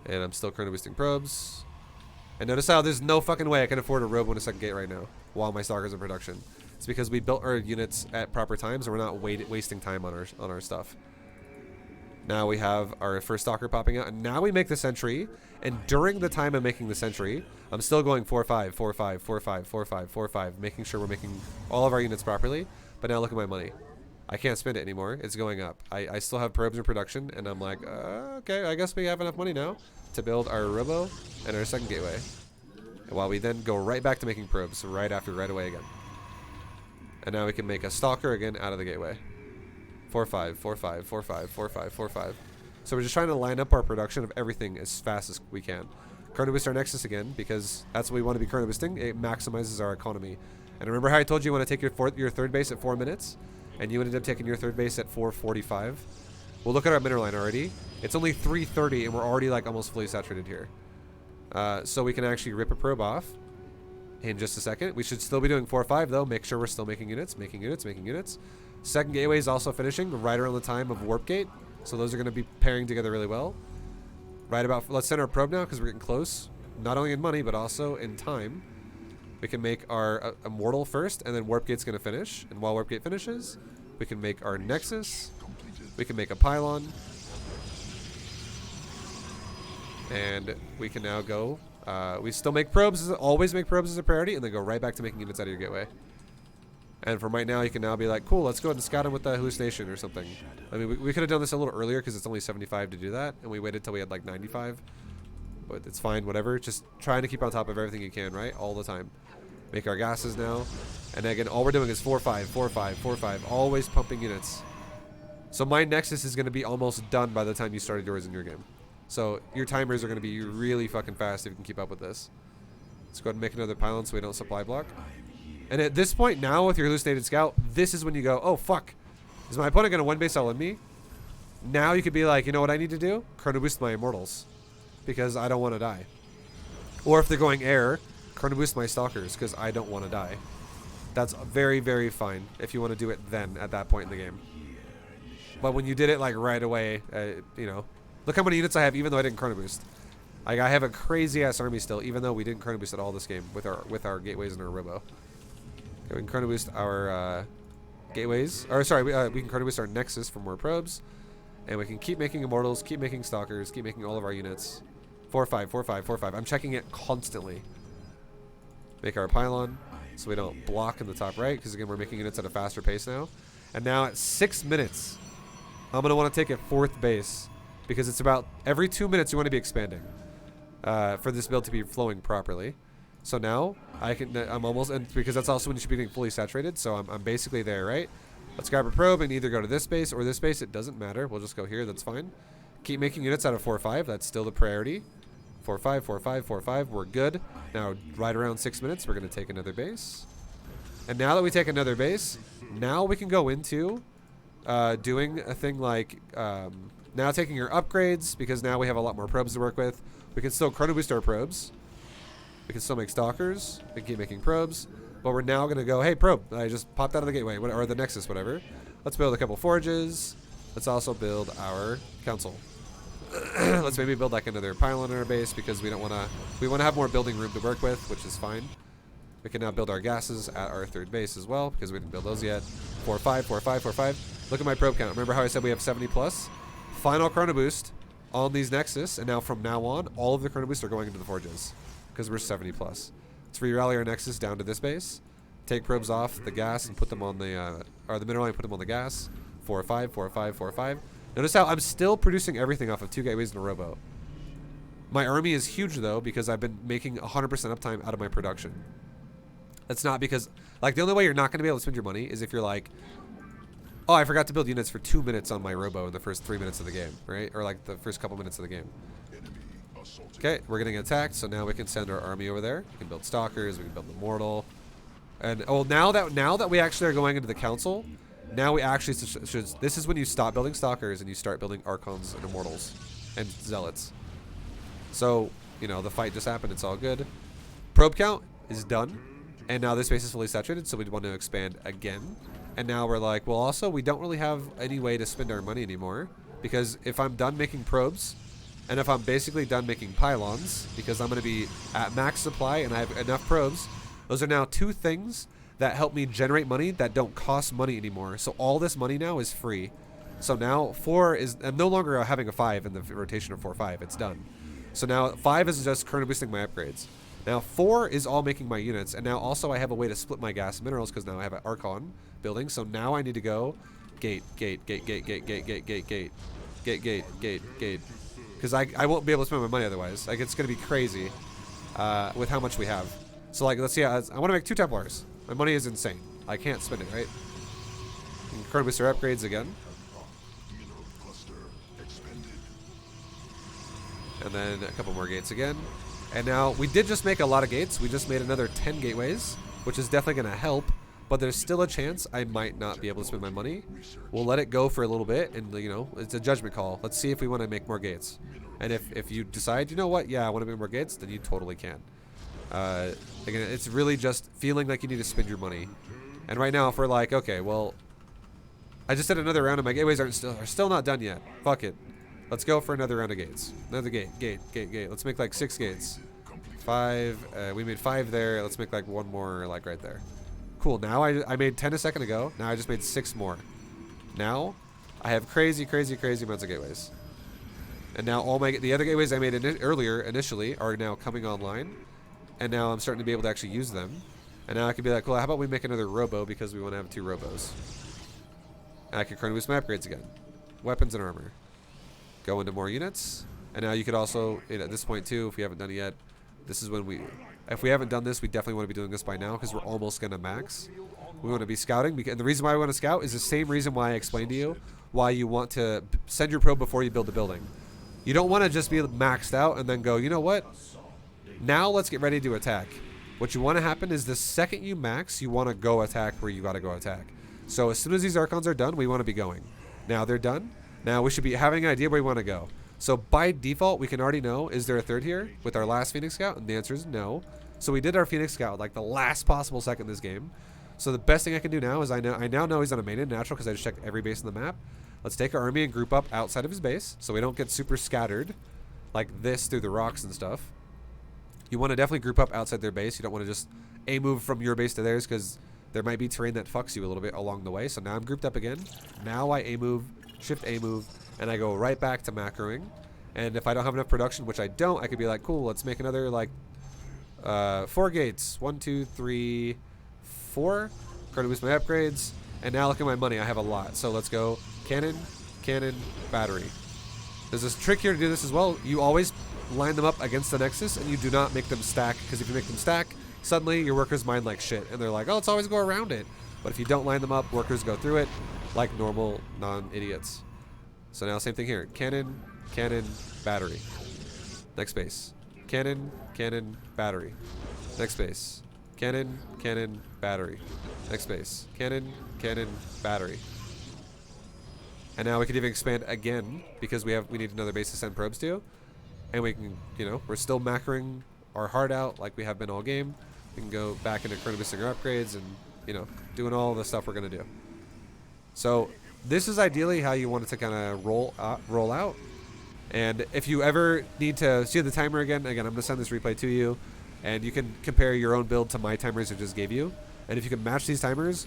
A: And I'm still chrono boosting probes. And notice how there's no fucking way I can afford a robe on a 2nd gate right now while my stalker's in production. It's because we built our units at proper times, and we're not wasting time on our stuff. Now we have our first stalker popping out, and now we make the sentry. And during the time of making the sentry, I'm still going 4-5, 4-5, 4-5, 4-5, 4-5, making sure we're making all of our units properly. But now look at my money. I can't spend it anymore. It's going up. I still have probes in production, and I'm like, okay, I guess we have enough money now to build our robo and our 2nd gateway. And while we then go right back to making probes right away again. And now we can make a stalker again out of the gateway. 4-5, 4-5, 4-5, 4-5, 4-5. So we're just trying to line up our production of everything as fast as we can. Chrono boost our nexus again, because that's what we want to be chrono boosting. It maximizes our economy. And remember how I told you want to take your 3rd base at 4 minutes? And you ended up taking your 3rd base at 4:45. Well, look at our mineral line already. It's only 3:30, and we're already like almost fully saturated here. So we can actually rip a probe off in just a second. We should still be doing 4-5 though. Make sure we're still making units, making units, making units. 2nd gateway is also finishing right around the time of warp gate. So those are going to be pairing together really well. Right about, let's send our probe now, because we're getting close. Not only in money, but also in time. We can make our immortal first, and then warp gate's going to finish. And while warp gate finishes, we can make our nexus. We can make a pylon. And we can now go. We still make probes, always make probes as a priority, and then go right back to making units out of your gateway. And from right now, you can now be like, cool, let's go ahead and scout him with the hallucination or something. I mean, we could have done this a little earlier, because it's only 75 to do that, and we waited till we had like 95. But it's fine, whatever. Just trying to keep on top of everything you can, right? All the time. Make our gases now. And again, all we're doing is 4-5, 4-5, 4-5. Always pumping units. So my Nexus is going to be almost done by the time you started yours in your game. So your timers are going to be really fucking fast if you can keep up with this. Let's go ahead and make another pylon so we don't supply block. And at this point now, with your hallucinated scout, this is when you go, oh fuck, is my opponent going to one base all in me? Now you could be like, you know what I need to do? Chrono boost my immortals, because I don't want to die. Or if they're going air, chrono boost my stalkers, because I don't want to die. That's very, very fine if you want to do it then at that point in the game. But when you did it like right away, you know, look how many units I have, even though I didn't chrono boost. Like, I have a crazy ass army still, even though we didn't chrono boost at all this game with our gateways and our robo. Okay, we can chrono boost our gateways, or sorry, we can chrono boost our nexus for more probes, and we can keep making immortals, keep making stalkers, keep making all of our units. 4-5, 4-5, 4-5. I'm checking it constantly. Make our pylon so we don't block in the top right, because again we're making units at a faster pace now. And now at 6 minutes, I'm gonna want to take a 4th base, because it's about every 2 minutes you want to be expanding for this build to be flowing properly. So now I'm almost, and because that's also when you should be getting fully saturated. So I'm basically there, right? Let's grab a probe and either go to this base or this base. It doesn't matter. We'll just go here. That's fine. Keep making units out of 4-5. That's still the priority. 4-5, 4-5, 4-5. We're good. Now, right around 6 minutes, we're going to take another base. And now that we take another base, now we can go into doing a thing like now taking your upgrades, because now we have a lot more probes to work with. We can still chrono boost our probes. We can still make stalkers. We can keep making probes. But we're now going to go, hey, probe, I just popped out of the gateway, or the nexus, whatever. Let's build a couple forges. Let's also build our council. Let's maybe build like another pylon in our base, because we don't want to. We want to have more building room to work with, which is fine. We can now build our gases at our 3rd base as well, because we didn't build those yet. 4-5, 4-5, 4-5. Look at my probe count. Remember how I said we have 70 plus? Final chrono boost on these nexus, and now from now on, all of the chrono boosts are going into the forges, because we're 70 plus. Let's re-rally our nexus down to this base. Take probes off the gas and put them on the or the mineral and put them on the gas. 4-5, 4-5, 4-5. Notice how I'm still producing everything off of 2 gateways and a robo. My army is huge though, because I've been making 100% uptime out of my production. That's not because, like, the only way you're not going to be able to spend your money is if you're like, oh, I forgot to build units for 2 minutes on my robo in the first 3 minutes of the game, right? Or like the first couple minutes of the game. Okay, we're getting attacked, so now we can send our army over there. We can build stalkers, we can build immortal. And oh, now that we actually are going into the council, now we actually should, this is when you stop building stalkers and you start building archons and immortals and zealots. So, you know, the fight just happened, it's all good. Probe count is done, and now this base is fully saturated, so we'd want to expand again. And now we're like, well, also we don't really have any way to spend our money anymore, because if I'm done making probes, and if I'm basically done making pylons, because I'm going to be at max supply and I have enough probes, those are now 2 things that help me generate money that don't cost money anymore. So all this money now is free. So now 4 is, I'm no longer having a 5 in the rotation of 4-5. It's done. So now 5 is just chrono boosting my upgrades. Now 4 is all making my units, and now also I have a way to split my gas and minerals, because now I have an Archon building. So now I need to go gate, gate, gate, gate, gate, gate, gate, gate, gate, gate, gate, gate, gate. Because I won't be able to spend my money otherwise. Like, it's going to be crazy with how much we have. So, like, let's see. I want to make 2 Templars. My money is insane. I can't spend it, right? Chrono Booster upgrades again. And then a couple more gates again. And now, we did just make a lot of gates. We just made another 10 gateways, which is definitely going to help. But there's still a chance I might not be able to spend my money. We'll let it go for a little bit, and, you know, it's a judgment call. Let's see if we want to make more gates. And if you decide, you know what, yeah, I want to make more gates, then you totally can. Again, it's really just feeling like you need to spend your money. And right now, if we're like, okay, well, I just did another round, and my gateways are still not done yet. Fuck it. Let's go for another round of gates. Another gate. Let's make like 6 gates. 5. We made 5 there. Let's make like 1 more, like right there. Cool. Now I made 10 a second ago. Now I just made 6 more. Now I have crazy amounts of gateways. And now all the other gateways I made earlier initially are now coming online. And now I'm starting to be able to actually use them. And now I can be like, well, how about we make another robo, because we want to have 2 robos. And I can chrono boost my upgrades again. Weapons and armor. Go into more units. And now you could also, at this point too, if we haven't done it yet, this is when if we haven't done this, we definitely want to be doing this by now, because we're almost going to max. We want to be scouting, and the reason why we want to scout is the same reason why I explained to you why you want to send your probe before you build the building. You don't want to just be maxed out and then go, you know what? Now let's get ready to attack. What you want to happen is the second you max, you want to go attack where you got to go attack. So as soon as these Archons are done, we want to be going. Now they're done. Now we should be having an idea where we want to go. So by default, we can already know, is there a third here with our last Phoenix Scout? And the answer is no. So we did our Phoenix Scout like the last possible second in this game. So the best thing I can do now is I now know he's on a main and natural because I just checked every base on the map. Let's take our army and group up outside of his base so we don't get super scattered like this through the rocks and stuff. You want to definitely group up outside their base. You don't want to just A-move from your base to theirs because there might be terrain that fucks you a little bit along the way. So now I'm grouped up again. Now I A-move, shift A-move, and I go right back to macroing. And if I don't have enough production, which I don't, I could be like, cool, let's make another like 4 gates. 1, 2, 3, 4. Try to boost my upgrades. And now look at my money. I have a lot. So let's go cannon, cannon, battery. There's this trick here to do this as well. You always line them up against the nexus and you do not make them stack, because if you make them stack, suddenly your workers mine like shit. And they're like, oh, let's always go around it. But if you don't line them up, workers go through it like normal non-idiots. So now same thing here. Cannon, cannon, battery. Next base. Cannon, cannon, battery. Next base. Cannon, cannon, battery. Next base. Cannon, cannon, battery. And now we can even expand again because we need another base to send probes to. And we can, we're still macroing our heart out like we have been all game. We can go back into chronoboosting our upgrades and, doing all the stuff we're going to do. So this is ideally how you want it to kind of roll out. And if you ever need to see the timer again, I'm going to send this replay to you. And you can compare your own build to my timers I just gave you. And if you can match these timers,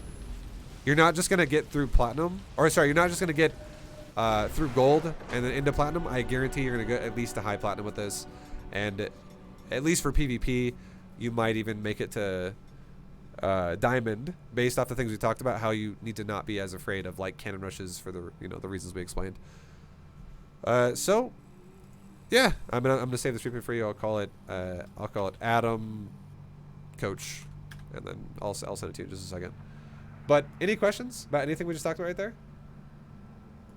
A: you're not just going to get through platinum. Or sorry, you're not just going to get through gold and then into platinum. I guarantee you're going to get at least a high platinum with this. And at least for PvP, you might even make it to diamond based off the things we talked about, how you need to not be as afraid of like cannon rushes for the the reasons we explained. So yeah, I'm gonna save this replay for you. I'll call it Adam Coach, and then I'll send it to you in just a second. But any questions about anything we just talked about right there?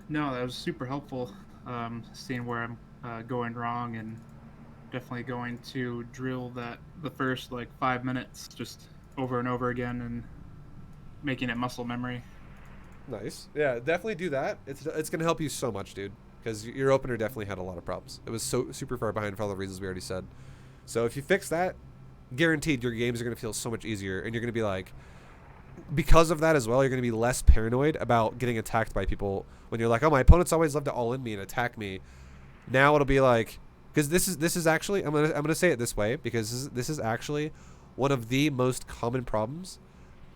B: No, that was super helpful. Seeing where I'm going wrong, and definitely going to drill the first like 5 minutes just over and over again and making it muscle memory.
A: Nice. Yeah, definitely do that. It's gonna help you so much, dude. Because your opener definitely had a lot of problems. It was so super far behind for all the reasons we already said. So if you fix that, guaranteed your games are going to feel so much easier. And you're going to be like, because of that as well, you're going to be less paranoid about getting attacked by people. When you're like, oh, my opponents always love to all in me and attack me. Now it'll be like, because this is actually, I'm gonna say it this way, because this is actually one of the most common problems,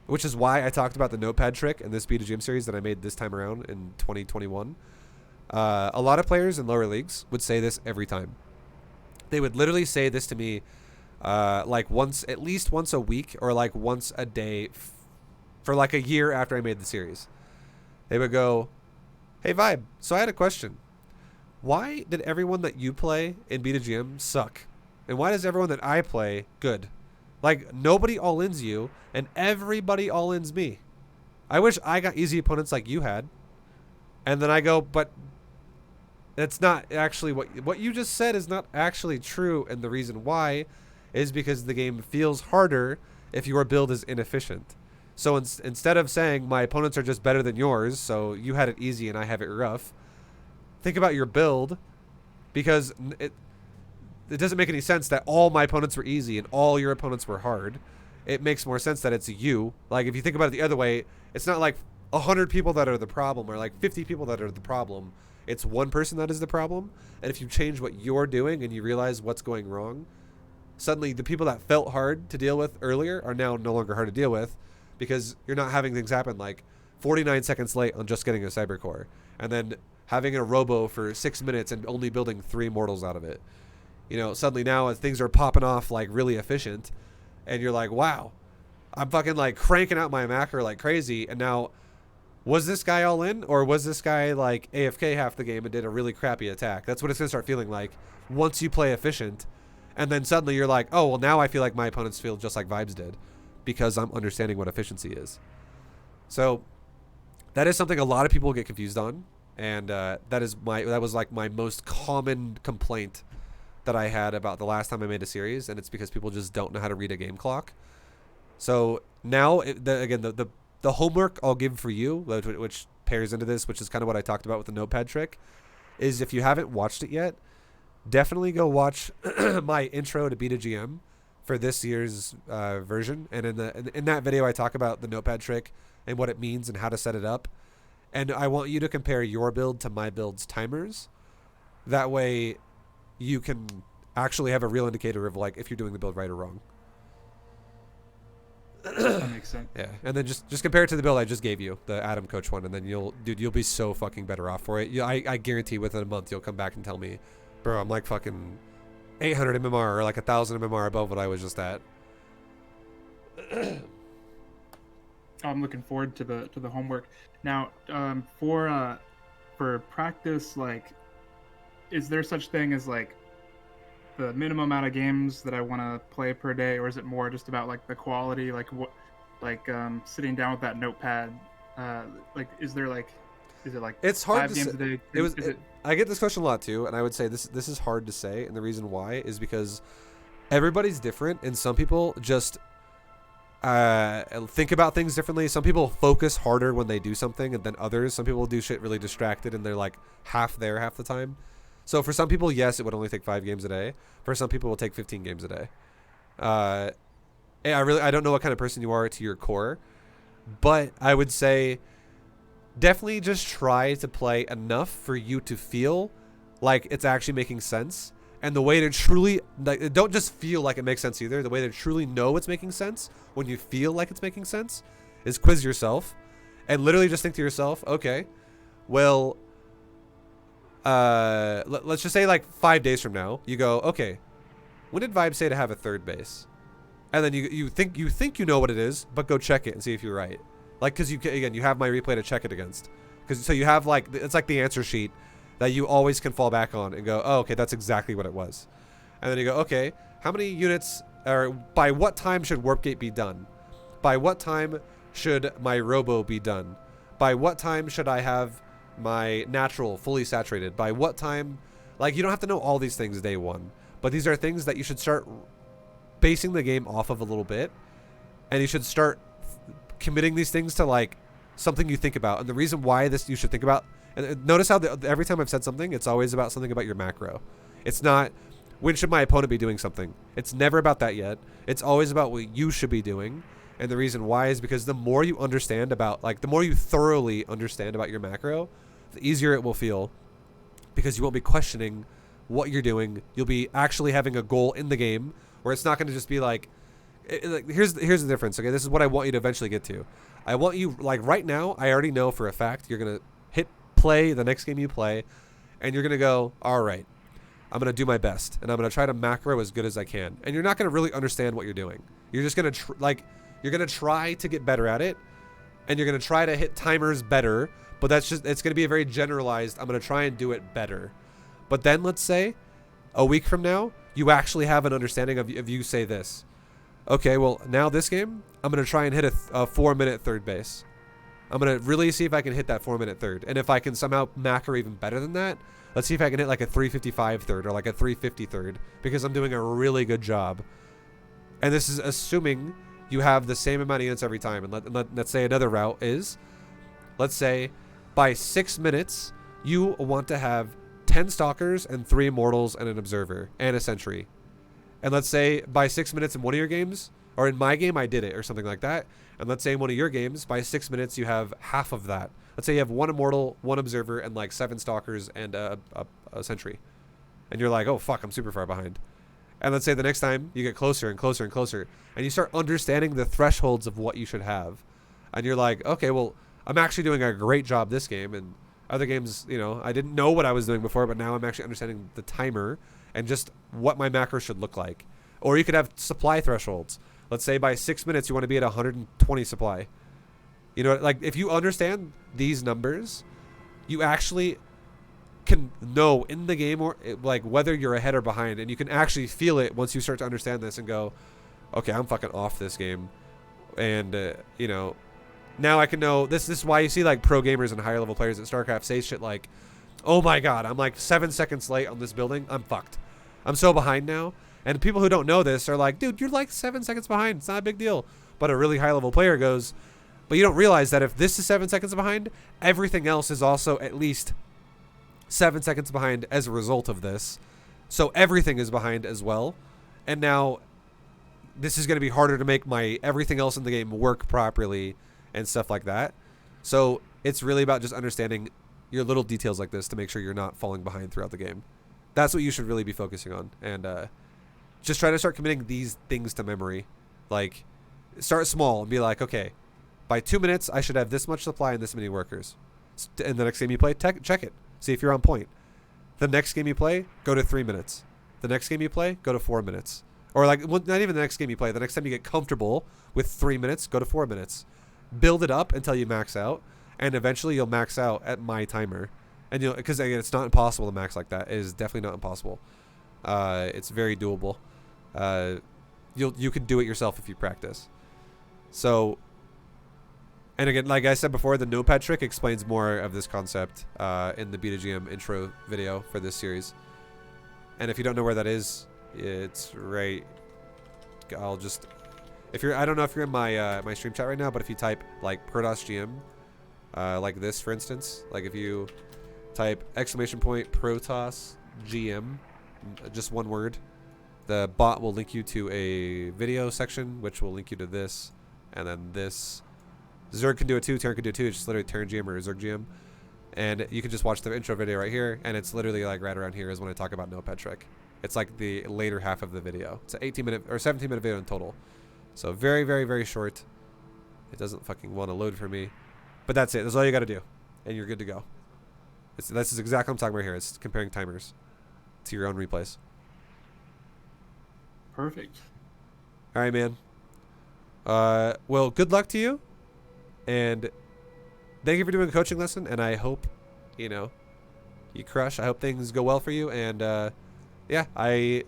A: which is why I talked about the notepad trick in this Speed of Gym series that I made this time around in 2021. A lot of players in lower leagues would say this every time. They would literally say this to me like at least once a week or like once a day for like a year after I made the series. They would go, hey Vibe, so I had a question. Why did everyone that you play in BetaGM suck? And why does everyone that I play good? Like nobody all-ins you and everybody all-ins me. I wish I got easy opponents like you had. And then I go, but that's not actually what you just said is not actually true, and the reason why is because the game feels harder if your build is inefficient. So instead of saying my opponents are just better than yours, so you had it easy and I have it rough, think about your build, because it doesn't make any sense that all my opponents were easy and all your opponents were hard. It makes more sense that it's you. Like if you think about it the other way, it's not like 100 people that are the problem or like 50 people that are the problem. It's one person that is the problem. And if you change what you're doing and you realize what's going wrong, suddenly the people that felt hard to deal with earlier are now no longer hard to deal with, because you're not having things happen like 49 seconds late on just getting a cyber core and then having a robo for 6 minutes and only building 3 mortals out of it. Suddenly now as things are popping off like really efficient and you're like, wow, I'm fucking like cranking out my macro like crazy, and now was this guy all in, or was this guy like AFK half the game and did a really crappy attack? That's what it's going to start feeling like once you play efficient. And then suddenly you're like, oh, well, now I feel like my opponents feel just like Vibes did because I'm understanding what efficiency is. So that is something a lot of people get confused on. And that was like my most common complaint that I had about the last time I made a series. And it's because people just don't know how to read a game clock. So now, again, the homework I'll give for you, which pairs into this, which is kind of what I talked about with the notepad trick, is if you haven't watched it yet, definitely go watch my intro to Beta GM for this year's version. And in that video, I talk about the notepad trick and what it means and how to set it up. And I want you to compare your build to my build's timers. That way you can actually have a real indicator of like if you're doing the build right or wrong.
B: That makes sense.
A: Yeah, and then just compare it to the build I just gave you, the Adam Coach one, and then you'll be so fucking better off for it. I guarantee within a month you'll come back and tell me, bro, I'm like fucking 800 MMR or like 1,000 MMR above what I was just at.
B: I'm looking forward to the homework. Now, for practice, like, is there such thing as like the minimum amount of games that I want to play per day, or is it more just about like the quality, like what, like sitting down with that notepad? Like, is it like
A: It's hard
B: 5
A: to
B: games
A: say.
B: a day?
A: I get this question a lot too, and I would say this is hard to say, and the reason why is because everybody's different, and some people just think about things differently. Some people focus harder when they do something, and then others, some people do shit really distracted, and they're like half there half the time. So for some people, yes, it would only take 5 games a day. For some people, it will take 15 games a day. And I don't know what kind of person you are to your core, but I would say definitely just try to play enough for you to feel like it's actually making sense. And the way to truly, like, don't just feel like it makes sense either. The way to truly know it's making sense when you feel like it's making sense is quiz yourself and literally just think to yourself, okay, well, let's just say like 5 days from now, you go, okay, when did Vibe say to have a third base? And then you think you know what it is, but go check it and see if you're right. Like, because you have my replay to check it against. So you have like, it's like the answer sheet that you always can fall back on and go, oh, okay, that's exactly what it was. And then you go, okay, how many units, or by what time should Warp Gate be done? By what time should my Robo be done? By what time should I have my Natural fully saturated? By what time? Like, you don't have to know all these things day one, but these are things that you should start basing the game off of a little bit, and you should start committing these things to like something you think about. And the reason why this you should think about, and notice how every time I've said something, it's always about something about your macro. It's not when should my opponent be doing something. It's never about that yet. It's always about what you should be doing. And the reason why is because the more you understand about, like, the more you thoroughly understand about your macro, the easier it will feel, because you won't be questioning what you're doing. You'll be actually having a goal in the game where it's not going to just be like, here's the difference. Okay, this is what I want you to eventually get to. I want you, like, right now, I already know for a fact you're going to hit play the next game you play, and you're going to go, all right, I'm going to do my best, and I'm going to try to macro as good as I can. And you're not going to really understand what you're doing. You're just going to you're going to try to get better at it, and you're going to try to hit timers better, but that's just, it's going to be a very generalized, I'm going to try and do it better. But then let's say a week from now, you actually have an understanding of you say this. Okay, well, now this game, I'm going to try and hit a 4-minute third base. I'm going to really see if I can hit that 4-minute third. And if I can somehow macro even better than that, let's see if I can hit like a 355 third or like a 350 third, because I'm doing a really good job. And this is assuming you have the same amount of units every time. And let's say another route is, let's say by 6 minutes, you want to have 10 Stalkers and 3 Immortals and an Observer and a Sentry. And let's say by 6 minutes in one of your games, or in my game I did it or something like that, and let's say in one of your games, by 6 minutes you have half of that. Let's say you have 1 Immortal, 1 Observer, and like 7 Stalkers and a Sentry. And you're like, oh fuck, I'm super far behind. And let's say the next time you get closer and closer and closer, and you start understanding the thresholds of what you should have. And you're like, okay, well, I'm actually doing a great job this game, and other games, you know, I didn't know what I was doing before, but now I'm actually understanding the timer and just what my macro should look like. Or you could have supply thresholds. Let's say by 6 minutes you want to be at 120 supply. You know, like, if you understand these numbers, you actually can know in the game, or like whether you're ahead or behind, and you can actually feel it once you start to understand this and go, okay, I'm fucking off this game. And you know, now I can know this is why you see like pro gamers and higher level players at StarCraft say shit like, oh my god, I'm like 7 seconds late on this building, I'm fucked, I'm so behind now. And people who don't know this are like, dude, you're like 7 seconds behind, it's not a big deal. But a really high level player goes, But you don't realize that if this is 7 seconds behind, everything else is also at least 7 seconds behind as a result of this. So everything is behind as well. And now this is going to be harder to make my everything else in the game work properly and stuff like that. So it's really about just understanding your little details like this to make sure you're not falling behind throughout the game. That's what you should really be focusing on. And just try to start committing these things to memory. Like, start small and be like, okay, by 2 minutes, I should have this much supply and this many workers. And the next game you play, check it. See if you're on point. The next game you play, go to 3 minutes. The next game you play, go to 4 minutes. Or like, well, not even the next game you play. The next time you get comfortable with 3 minutes, go to 4 minutes. Build it up until you max out. And eventually you'll max out at my timer. And you'll, because again, it's not impossible to max like that. It is definitely not impossible. It's very doable. You can do it yourself if you practice. So, and again, like I said before, the notepad trick explains more of this concept in the BetaGM intro video for this series. And if you don't know where that is, it's right. I'll just, if you're, I don't know if you're in my my stream chat right now, but if you type like ProtossGM, like this, for instance, like if you type !Protoss GM, just one word, the bot will link you to a video section, which will link you to this, and then this. Zerg can do it too, Terran can do it too. It's just literally Terran GM or Zerg GM. And you can just watch the intro video right here, and it's literally like right around here is when I talk about notepad trick. It's like the later half of the video. It's an 18-minute or 17-minute video in total. So very, very, very short. It doesn't fucking want to load for me. But that's it. That's all you got to do. And you're good to go. This is exactly what I'm talking about here. It's comparing timers to your own replays.
B: Perfect.
A: All right, man. Well, good luck to you. And thank you for doing a coaching lesson. And I hope, you crush. I hope things go well for you. And, yeah, I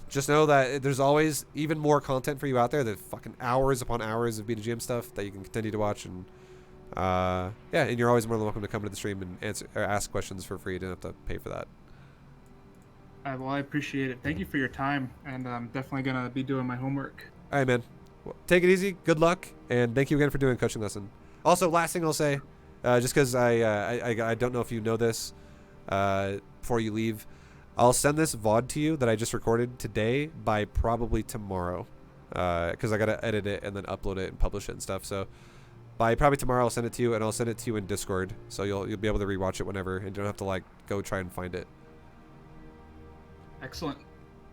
A: just know that there's always even more content for you out there. There's fucking hours upon hours of BetaGM stuff that you can continue to watch. And, yeah, and you're always more than welcome to come to the stream and answer or ask questions for free. You don't have to pay for that.
B: Well, I appreciate it. Thank you for your time. And I'm definitely going to be doing my homework.
A: All right, man. Well, take it easy. Good luck. And thank you again for doing a coaching lesson. Also, last thing I'll say, just because I don't know if you know this before you leave, I'll send this VOD to you that I just recorded today by probably tomorrow, because I got to edit it and then upload it and publish it and stuff. So by probably tomorrow, I'll send it to you, and I'll send it to you in Discord. So you'll be able to rewatch it whenever, and you don't have to like go try and find it.
B: Excellent.
A: All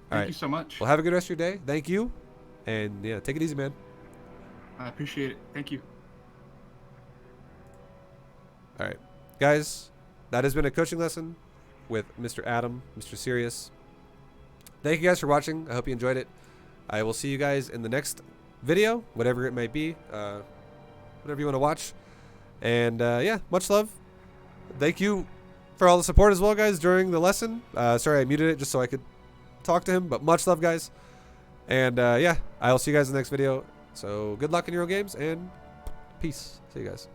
B: Thank
A: right.
B: you so much.
A: Well, have a good rest of your day. Thank you. And yeah, take it easy, man.
B: I appreciate it. Thank you.
A: All right, guys, that has been a coaching lesson with Mr. Adam, Mr. Sirius. Thank you guys for watching. I hope you enjoyed it. I will see you guys in the next video, whatever it might be, whatever you want to watch. And yeah, much love. Thank you for all the support as well, guys, during the lesson. Sorry I muted it just so I could talk to him, but much love, guys. And yeah, I'll see you guys in the next video. So good luck in your own games, and peace. See you guys.